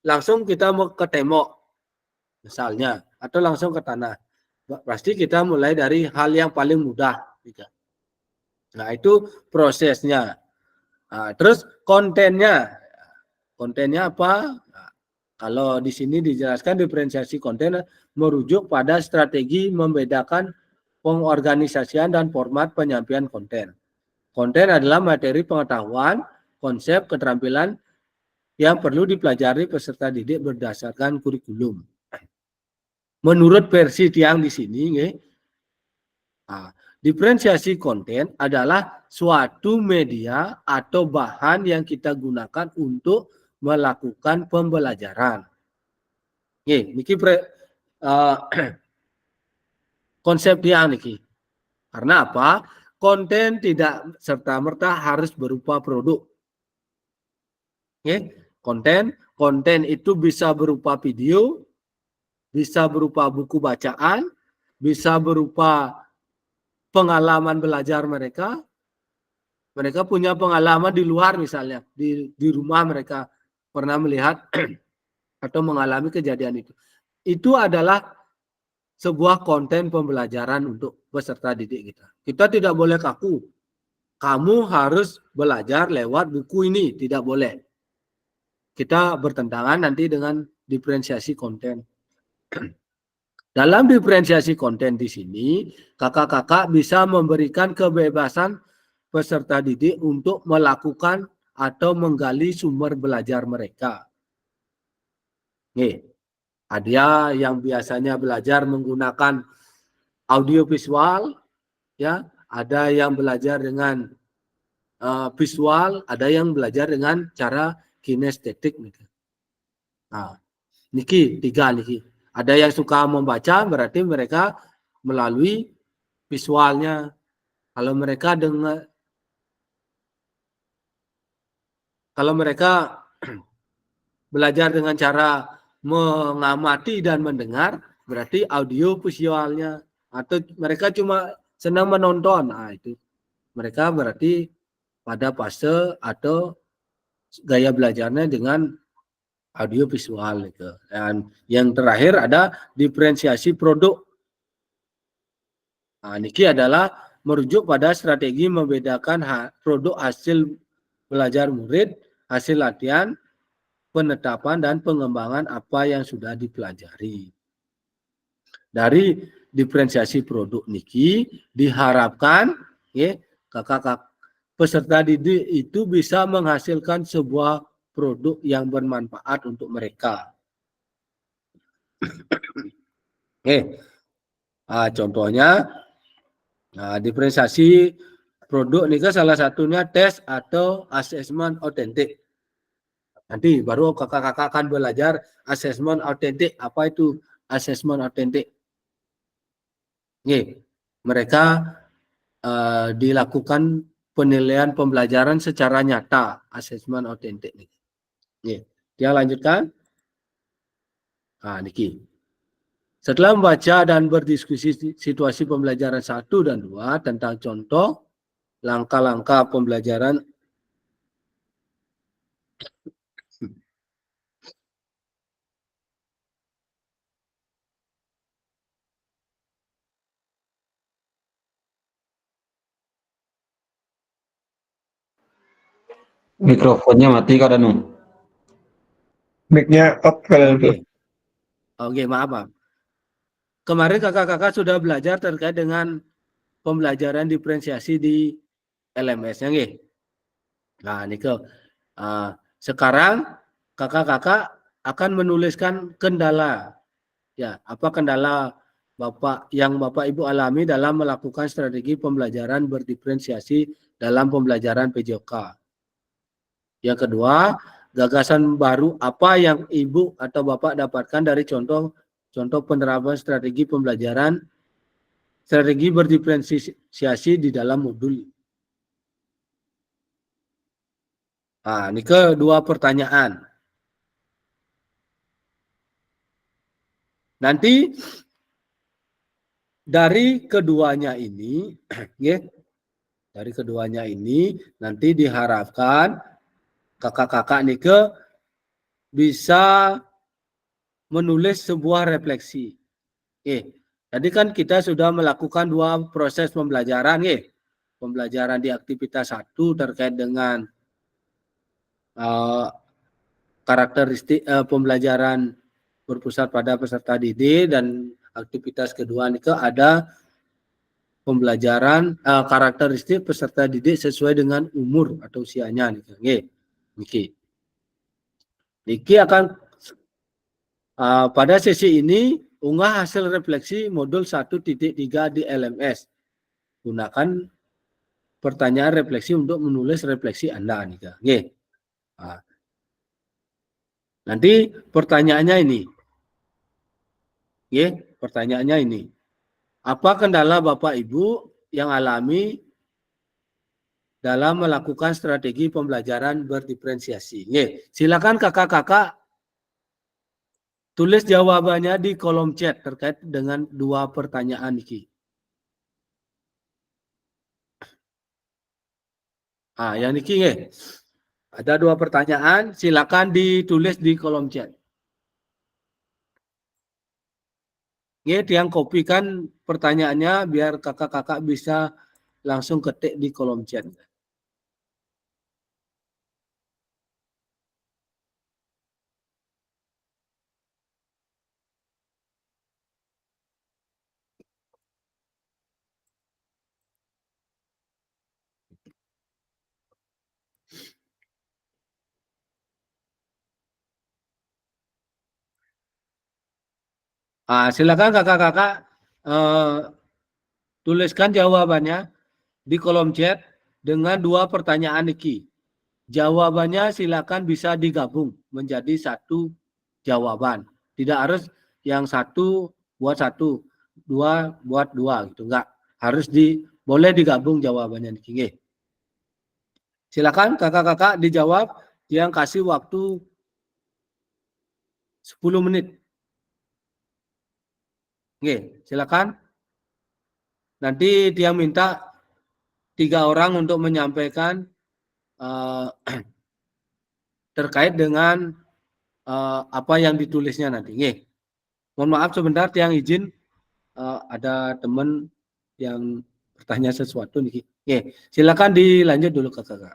langsung kita mau ke tembok misalnya atau langsung ke tanah. Pasti kita mulai dari hal yang paling mudah. Nah, itu prosesnya. Nah, terus kontennya apa? Nah, kalau di sini dijelaskan diferensiasi konten merujuk pada strategi membedakan pengorganisasian dan format penyampaian konten. Konten adalah materi pengetahuan, konsep, keterampilan yang perlu dipelajari peserta didik berdasarkan kurikulum. Menurut versi tiang di sini, diferensiasi konten adalah suatu media atau bahan yang kita gunakan untuk melakukan pembelajaran. Niki konsep tiang niki. Karena apa? Konten tidak serta-merta harus berupa produk. Konten itu bisa berupa video, bisa berupa buku bacaan, bisa berupa pengalaman belajar mereka. Mereka punya pengalaman di luar misalnya, di rumah mereka pernah melihat atau mengalami kejadian itu. Itu adalah sebuah konten pembelajaran untuk peserta didik kita. Kita tidak boleh kaku. Kamu harus belajar lewat buku ini, tidak boleh. Kita bertentangan nanti dengan diferensiasi konten. Dalam diferensiasi konten di sini, kakak-kakak bisa memberikan kebebasan peserta didik untuk melakukan atau menggali sumber belajar mereka. Ada yang biasanya belajar menggunakan audiovisual, ya, ada yang belajar dengan visual, ada yang belajar dengan cara kinestetik. Nah, niki 3 niki. Ada yang suka membaca, berarti mereka melalui visualnya. Kalau mereka belajar dengan cara mengamati dan mendengar, berarti audio visualnya. Atau mereka cuma senang menonton, nah itu mereka berarti pada fase atau gaya belajarnya dengan audio visual gitu. Dan yang terakhir ada diferensiasi produk. Niki adalah merujuk pada strategi membedakan produk hasil belajar murid, hasil latihan, penetapan dan pengembangan apa yang sudah dipelajari. Dari diferensiasi produk niki diharapkan kakak-kakak peserta didik itu bisa menghasilkan sebuah produk yang bermanfaat untuk mereka. Contohnya diferensiasi produk ini salah satunya tes atau asesmen autentik. Nanti baru kakak-kakak akan belajar asesmen autentik. Apa itu asesmen autentik? Mereka dilakukan penilaian pembelajaran secara nyata, asesmen autentik. Dia lanjutkan. Niki. Setelah membaca dan berdiskusi situasi pembelajaran 1 dan 2 tentang contoh langkah-langkah pembelajaran Mikrofonnya mati Kak Danu. Mic-nya off kalian. Oke, maaf. Kemarin kakak-kakak sudah belajar terkait dengan pembelajaran diferensiasi di LMS-nya, nggih. Niki. Sekarang kakak-kakak akan menuliskan kendala. Ya, apa kendala Bapak Ibu alami dalam melakukan strategi pembelajaran berdiferensiasi dalam pembelajaran PJOK. Yang kedua, gagasan baru apa yang Ibu atau Bapak dapatkan dari contoh penerapan strategi pembelajaran strategi berdiferensiasi di dalam modul. Ini kedua pertanyaan. Nanti dari keduanya ini, nanti diharapkan kakak-kakak nike bisa menulis sebuah refleksi. Tadi kan kita sudah melakukan 2 proses pembelajaran, pembelajaran di aktivitas 1 terkait dengan karakteristik pembelajaran berpusat pada peserta didik, dan aktivitas kedua nike ada pembelajaran karakteristik peserta didik sesuai dengan umur atau usianya niki akan pada sesi ini unggah hasil refleksi modul 1.3 di LMS. Gunakan pertanyaan refleksi untuk menulis refleksi Anda nih. Nanti pertanyaannya ini. Pertanyaannya ini. Apa kendala Bapak Ibu yang alami dalam melakukan strategi pembelajaran berdiferensiasi? Silakan kakak-kakak tulis jawabannya di kolom chat terkait dengan 2 pertanyaan ini. Yang niki ada 2 pertanyaan, silakan ditulis di kolom chat. Yang kopikan pertanyaannya biar kakak-kakak bisa langsung ketik di kolom chat. Silakan kakak-kakak tuliskan jawabannya di kolom chat dengan 2 pertanyaan niki. Jawabannya silakan bisa digabung menjadi 1 jawaban. Tidak harus yang 1 buat 1, 2 buat 2 gitu. Enggak, harus boleh digabung jawabannya niki. Silakan kakak-kakak dijawab, yang kasih waktu 10 menit. Silakan. Nanti dia minta 3 orang untuk menyampaikan terkait dengan apa yang ditulisnya nanti. Mohon maaf sebentar, yang izin ada teman yang bertanya sesuatu nih. Oke, silakan dilanjut dulu kakak.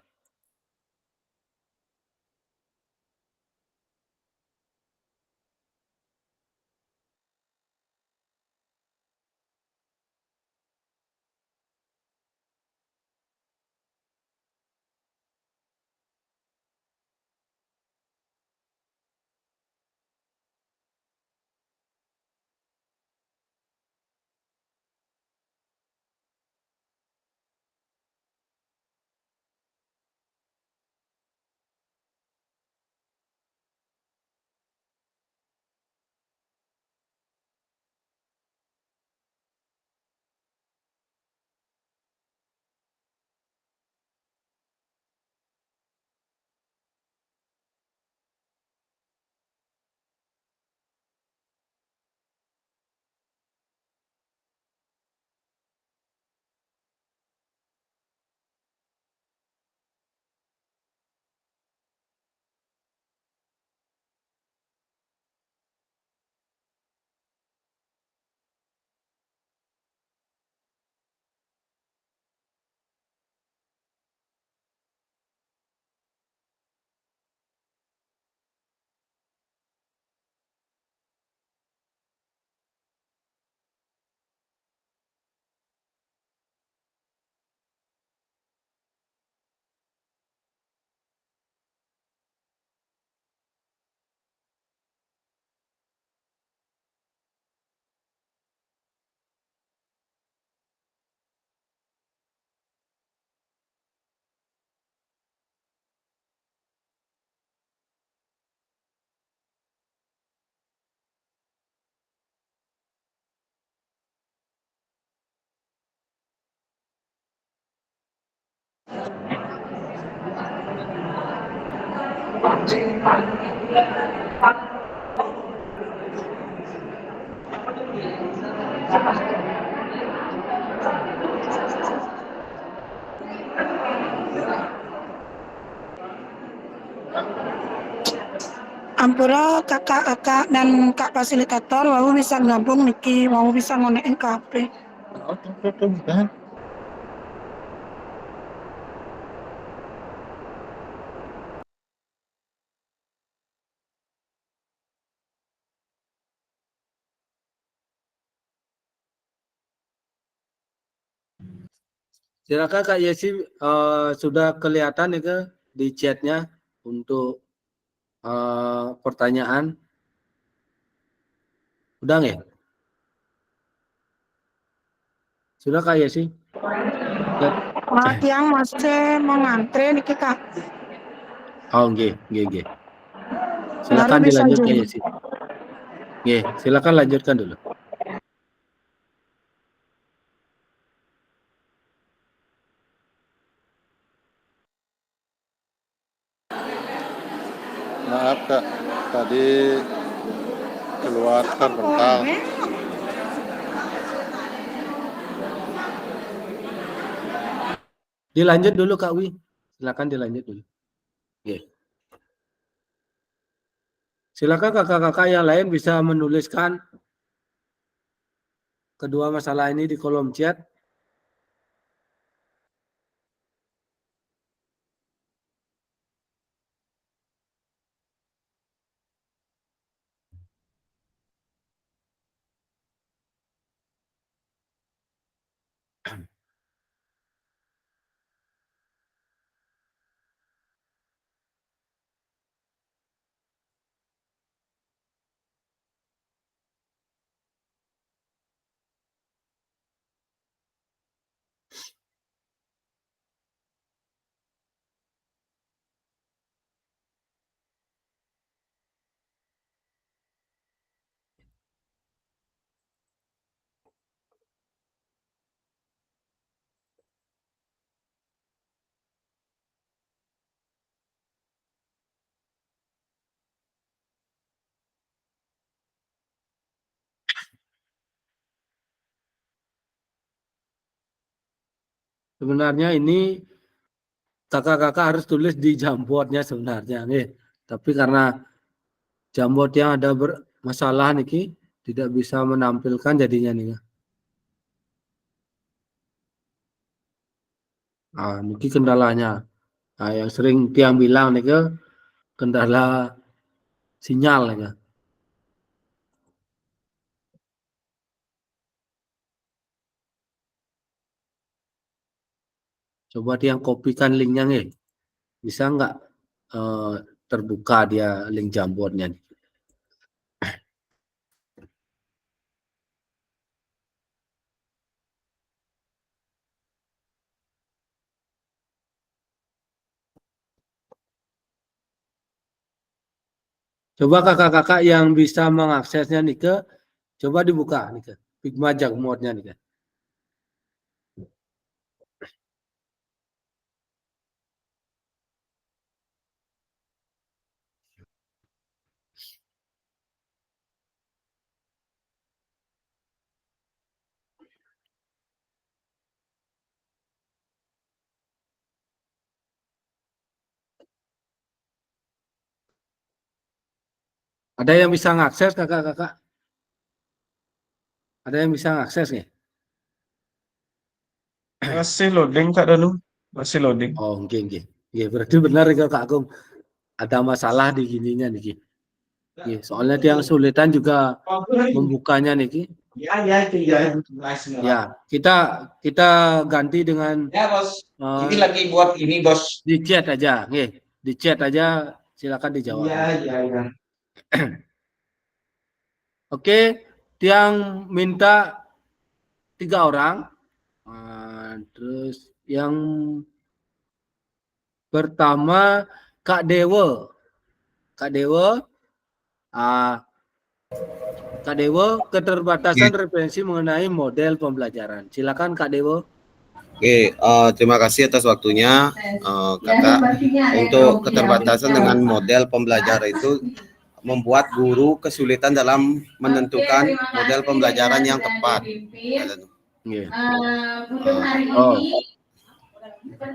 Ampura kakak-kakak dan kak fasilitator, wau bisa gabung niki, wau bisa ngonekin ke HP. Kan? Silakan Kak Yesi, sudah kelihatan ya di chatnya untuk pertanyaan. Udah nggak? Sudah Kak Yesi? Yang masih mengantre niki kak. Oh, nggih. Baru Silakan bisa dilanjut Kak join. Yesi. Nggih, silakan lanjutkan dulu. Maaf Kak, tadi keluar terbentar. Dilanjut dulu Kak Wi. Silakan dilanjut dulu. Nggih. Silakan kakak-kakak yang lain bisa menuliskan kedua masalah ini di kolom chat. Sebenarnya ini kakak-kakak harus tulis di Jamboardnya sebenarnya nih. Tapi karena Jamboard yang ada bermasalah nih tidak bisa menampilkan jadinya nih. Niki kendalanya. Yang sering tiang bilang nih ke kendala sinyal nih ke. Coba tiang kopikan linknya nih. Bisa nggak terbuka dia link Jamboardnya? Coba kakak-kakak yang bisa mengaksesnya nih ke, coba dibuka nih ke Figma Jamboardnya nih ke. Ada yang bisa mengakses kakak-kakak? Ada yang bisa mengakses nih? Masih loading Kak Danu, masih loading. Oh, oke. Berarti benar ya Kak Agung. Ada masalah di gininya nih. Soalnya tiang sulitan juga membukanya nih. Ya, kita ganti dengan Ini lagi buat ini bos. di chat aja, di chat aja, silakan dijawab. Iya. Oke, tiang minta 3 orang. Terus yang pertama Kak Dewa. Kak Dewo, keterbatasan referensi mengenai model pembelajaran. Silakan Kak Dewo. Oke, terima kasih atas waktunya, Kakak. Untuk keterbatasan dengan model pembelajaran itu membuat guru kesulitan dalam menentukan model pembelajaran yang tepat.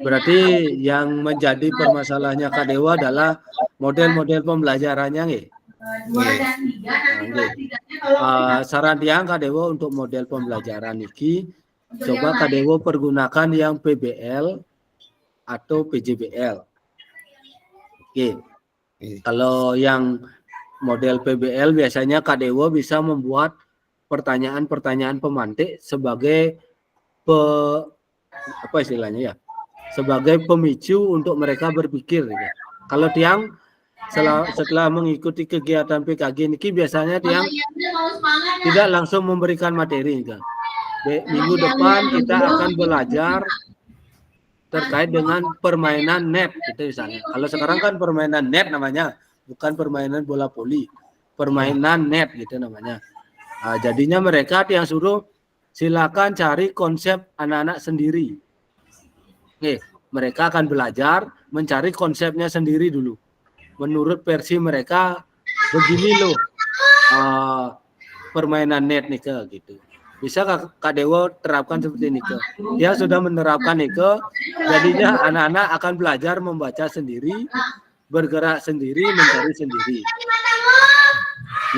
Berarti yang menjadi permasalahannya Kak Dewa adalah model-model pembelajarannya, nggih. Saran tiang Kak Dewo untuk model pembelajaran iki coba Kak Dewo pergunakan yang PBL atau PJBL. Oke. Kalau yang model PBL biasanya Kak Dewo bisa membuat pertanyaan-pertanyaan pemantik sebagai apa istilahnya ya? Sebagai pemicu untuk mereka berpikir ya. Kalau tiang setelah mengikuti kegiatan PKG ini biasanya tiang tidak langsung memberikan materi kan. Minggu depan kita akan belajar terkait dengan permainan net gitu misalnya. Kalau sekarang kan permainan net namanya, bukan permainan bola voli, permainan net gitu namanya. Jadinya mereka tiang suruh silakan cari konsep anak-anak sendiri. Mereka akan belajar mencari konsepnya sendiri dulu. Menurut versi mereka begini loh permainan net nih ke gitu. Bisa Kak Dewo terapkan seperti ini ke. Dia sudah menerapkan ke, jadinya anak-anak akan belajar membaca sendiri, bergerak sendiri, mencari sendiri.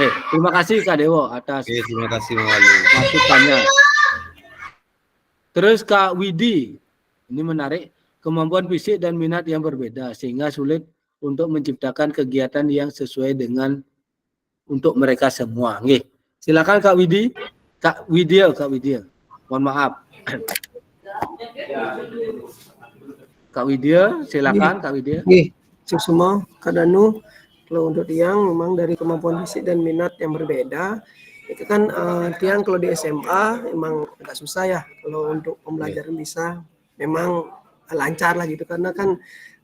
Nih, terima kasih Kak Dewo atas terima kasih Mawalu. masukannya. Terus Kak Widi, ini menarik, kemampuan fisik dan minat yang berbeda sehingga sulit untuk menciptakan kegiatan yang sesuai dengan untuk mereka semua. Nggih. Silakan Kak Widi. Kak Widya. Mohon maaf. Kak Widya, silakan Kak Widya. Semua Kak Danu, kalau untuk tiang memang dari kemampuan fisik dan minat yang berbeda, itu kan tiang kalau di SMA memang agak susah ya kalau untuk pembelajaran bisa memang lancar lah gitu karena kan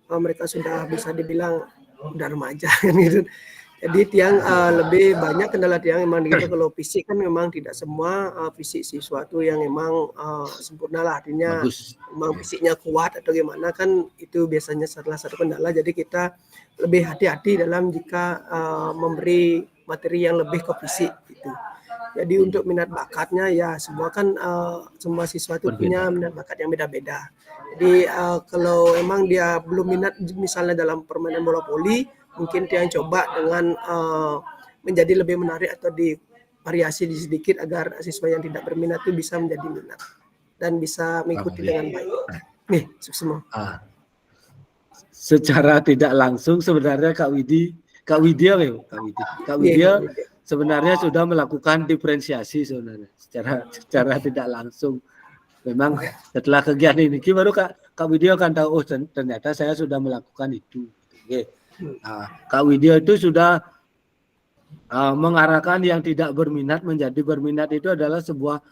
mereka sudah bisa dibilang udah remaja kan gitu. Jadi tiang lebih banyak kendala tiang memang gitu. Kalau fisik kan memang tidak semua fisik sesuatu yang memang sempurna lah, artinya memang fisiknya kuat atau gimana kan itu biasanya salah satu kendala. Jadi kita lebih hati-hati dalam jika memberi materi yang lebih ke fisik gitu. Jadi untuk minat bakatnya ya semua kan semua siswa itu punya minat bakat yang beda-beda. Jadi kalau emang dia belum minat misalnya dalam permainan bola voli, mungkin dia coba dengan menjadi lebih menarik atau divariasi sedikit agar siswa yang tidak berminat itu bisa menjadi minat dan bisa mengikuti dengan baik. Nih, semua. Secara tidak langsung sebenarnya Kak Widya sebenarnya sudah melakukan diferensiasi sebenarnya secara tidak langsung. Memang setelah kegiatan ini baru Kak Widya akan tahu, oh ternyata saya sudah melakukan itu. Oke. Kak Widya itu sudah mengarahkan yang tidak berminat menjadi berminat, itu adalah sebuah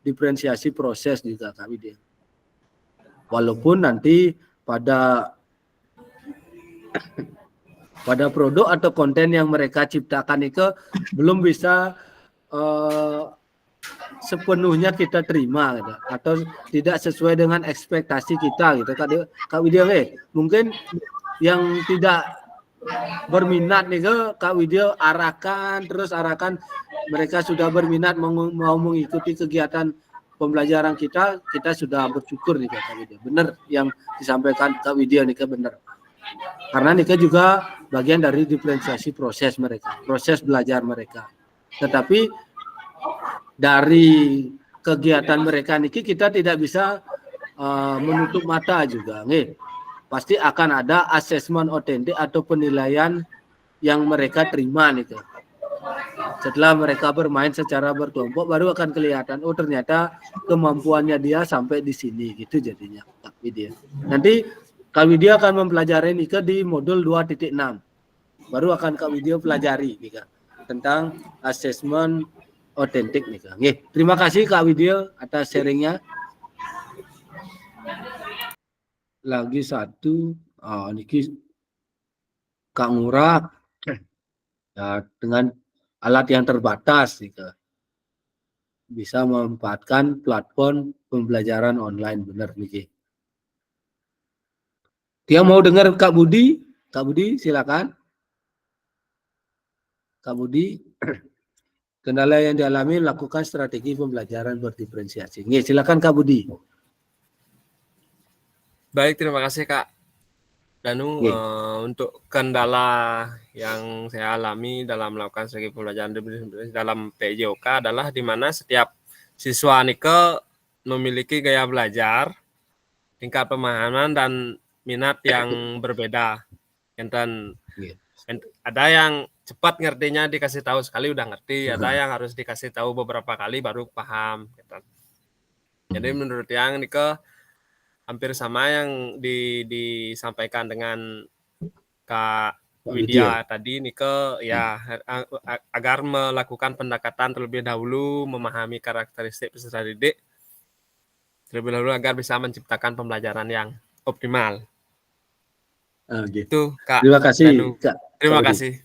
diferensiasi proses juga Kak Widya. Walaupun nanti pada produk atau konten yang mereka ciptakan itu belum bisa sepenuhnya kita terima gitu, atau tidak sesuai dengan ekspektasi kita gitu Kak Widya. Mungkin yang tidak berminat nih Kak Widya arahkan mereka sudah berminat mau mengikuti kegiatan pembelajaran kita sudah bersyukur nih Kak Widya. Benar yang disampaikan Kak Widya nih benar. Karena ini juga bagian dari diferensiasi proses mereka, proses belajar mereka. Tetapi dari kegiatan mereka niki kita tidak bisa menutup mata juga. Pasti akan ada asesmen otentik atau penilaian yang mereka terima nih. Setelah mereka bermain secara berkelompok baru akan kelihatan, oh ternyata kemampuannya dia sampai di sini gitu jadinya Kak Widya. Nanti Kak Widya akan mempelajari ini di modul 2.6. Baru akan Kak Widya pelajari nih tentang asesmen otentik nih Kak. Terima kasih Kak Widya atas sharingnya. Lagi satu, niki Kak Ngurah ya, dengan alat yang terbatas nih Kak, bisa memanfaatkan platform pembelajaran online, benar nih. Dia mau dengar Kak Budi silakan. Kak Budi, kendala yang dialami lakukan strategi pembelajaran berdiferensiasi. Silakan Kak Budi. Baik, terima kasih Kak Danu. Untuk kendala yang saya alami dalam melakukan strategi pembelajaran dalam PJOK adalah di mana setiap siswa Nike memiliki gaya belajar, tingkat pemahaman dan minat yang berbeda. Ada yang cepat ngertinya dikasih tahu sekali udah ngerti, ada yang harus dikasih tahu beberapa kali baru paham. Jadi menurut yang Nike hampir sama yang disampaikan dengan Kak Widya tadi Nike ya, agar melakukan pendekatan terlebih dahulu, memahami karakteristik peserta didik terlebih dahulu agar bisa menciptakan pembelajaran yang optimal. Gitu Kak. Terima kasih Kak. Terima kasih.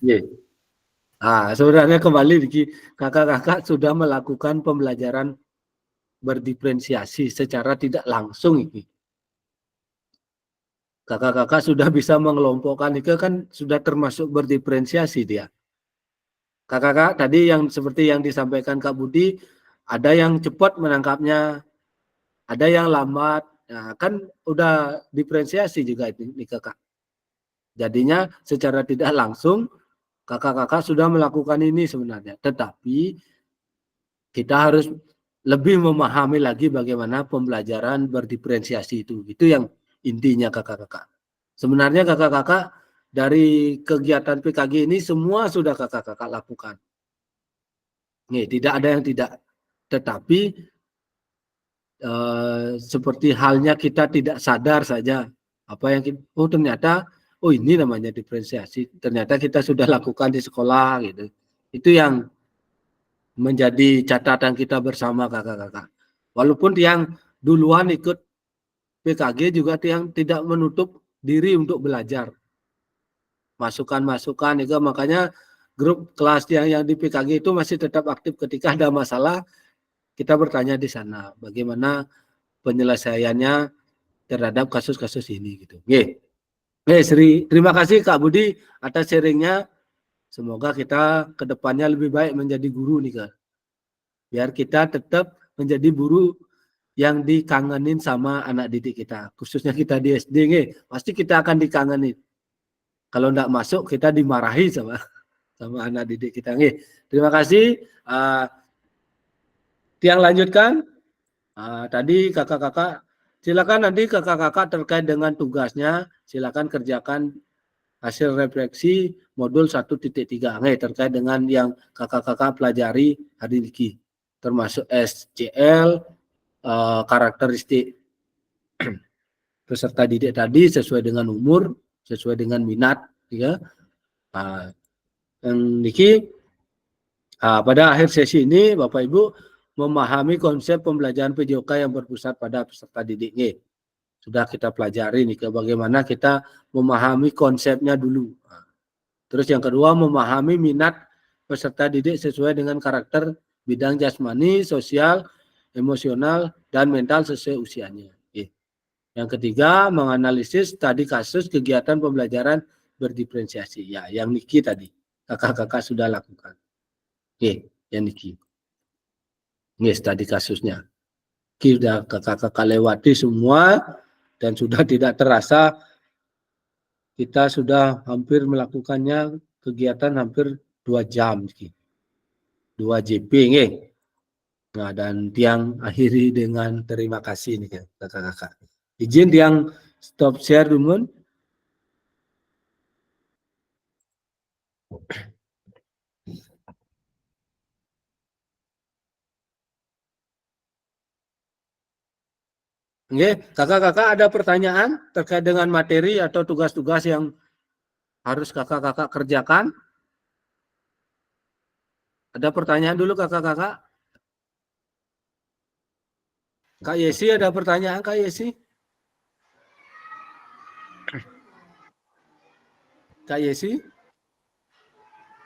Sebenarnya kembali kakak-kakak sudah melakukan pembelajaran berdiferensiasi secara tidak langsung ini. Kakak-kakak sudah bisa mengelompokkan itu kan sudah termasuk berdiferensiasi dia. Kakak-kakak tadi yang seperti yang disampaikan Kak Budi, ada yang cepat menangkapnya, ada yang lambat. Nah, kan udah diferensiasi juga ini kakak. Jadinya secara tidak langsung kakak-kakak sudah melakukan ini sebenarnya. Tetapi kita harus lebih memahami lagi bagaimana pembelajaran berdiferensiasi itu. Itu yang intinya kakak-kakak. Sebenarnya kakak-kakak dari kegiatan PKG ini semua sudah kakak-kakak lakukan. Tidak ada yang tidak. Tetapi seperti halnya kita tidak sadar saja apa yang kita, ternyata ini namanya diferensiasi. Ternyata kita sudah lakukan di sekolah gitu. Itu yang menjadi catatan kita bersama kakak-kakak. Walaupun yang duluan ikut PKG juga yang tidak menutup diri untuk belajar. Masukan-masukan itu, makanya grup kelas yang di PKG itu masih tetap aktif. Ketika ada masalah kita bertanya di sana bagaimana penyelesaiannya terhadap kasus-kasus ini gitu. Terima kasih Kak Budi atas sharingnya. Semoga kita ke depannya lebih baik menjadi guru nih Kak. Biar kita tetap menjadi guru yang dikangenin sama anak didik kita. Khususnya kita di SD pasti kita akan dikangenin. Kalau enggak masuk kita dimarahi sama anak didik kita. Terima kasih. Tiang lanjutkan. Tadi kakak-kakak silakan nanti kakak-kakak terkait dengan tugasnya, silakan kerjakan hasil refleksi modul 1.3 terkait dengan yang kakak-kakak pelajari hari ini, termasuk SCL, karakteristik peserta didik tadi sesuai dengan umur, sesuai dengan minat, ya. Yang niki pada akhir sesi ini Bapak Ibu memahami konsep pembelajaran PJOK yang berpusat pada peserta didik. Sudah kita pelajari nih bagaimana kita memahami konsepnya dulu. Terus yang kedua memahami minat peserta didik sesuai dengan karakter bidang jasmani, sosial, emosional, dan mental sesuai usianya. Yang ketiga menganalisis tadi kasus kegiatan pembelajaran berdiferensiasi. Ya, yang Niki tadi kakak-kakak sudah lakukan. Yang Niki. Tadi kasusnya. Sudah kakak-kakak lewati semua dan sudah tidak terasa kita sudah hampir melakukannya kegiatan hampir 2 jam. 2 JP nggih. Nah, dan tiang akhiri dengan terima kasih nih kakak-kakak. Izin tiang stop share dulu. Oke, kakak-kakak ada pertanyaan terkait dengan materi atau tugas-tugas yang harus kakak-kakak kerjakan? Ada pertanyaan dulu kakak-kakak? Kak Yesi ada pertanyaan Kak Yesi? Kak Yesi?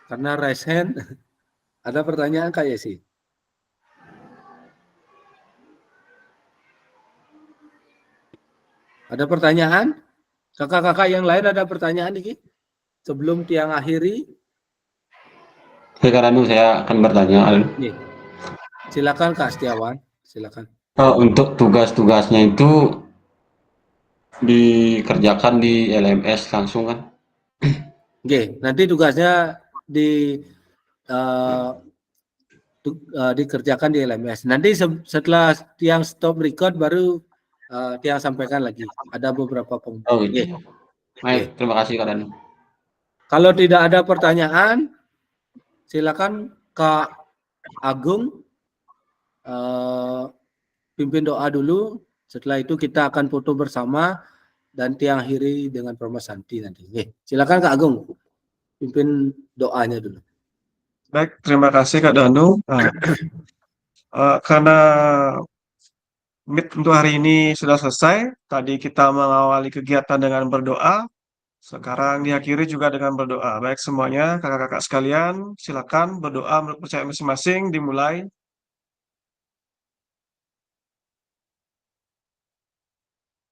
Karena raise hand. Ada pertanyaan Kak Yesi? Ada pertanyaan? Kakak-kakak yang lain ada pertanyaan nih? Sebelum tiang akhiri? Sekarang saya akan bertanya. Silakan Kak Setiawan, silakan. Untuk tugas-tugasnya itu dikerjakan di LMS langsung kan? Oke, nanti tugasnya dikerjakan di LMS. Nanti setelah tiang stop record baru tiang sampaikan lagi. Ada beberapa pengumuman. Oh gitu. Baik, terima kasih Kak Danu. Kalau tidak ada pertanyaan, silakan Kak Agung pimpin doa dulu. Setelah itu kita akan foto bersama dan tiang akhiri dengan Perma Santi nanti. Silakan Kak Agung pimpin doanya dulu. Baik, terima kasih Kak Danu. Karena Meet untuk hari ini sudah selesai. Tadi kita mengawali kegiatan dengan berdoa. Sekarang diakhiri juga dengan berdoa. Baik semuanya, kakak-kakak sekalian, silakan berdoa menurut percaya masing-masing. Dimulai.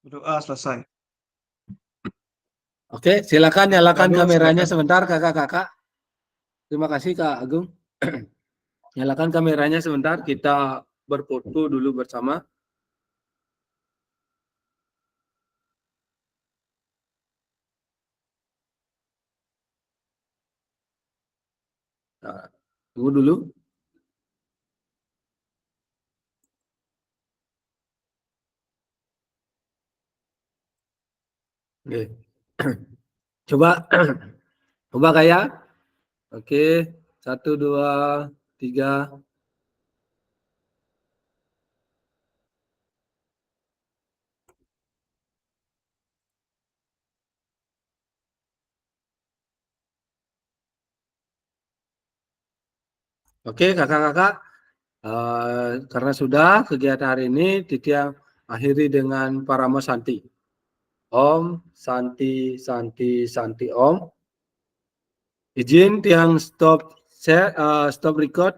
Berdoa selesai. Oke, silakan nyalakan kameranya sebentar kakak-kakak. Terima kasih Kak Agung. Nyalakan kameranya sebentar, kita berfoto dulu bersama. Nah, tunggu dulu. Oke. Coba kayak. Oke, 1, 2, 3. Oke, kakak-kakak, karena sudah kegiatan hari ini, Titia akhiri dengan Parama Santi. Om, Santi, Santi, Santi, Om. Izin tiang stop record.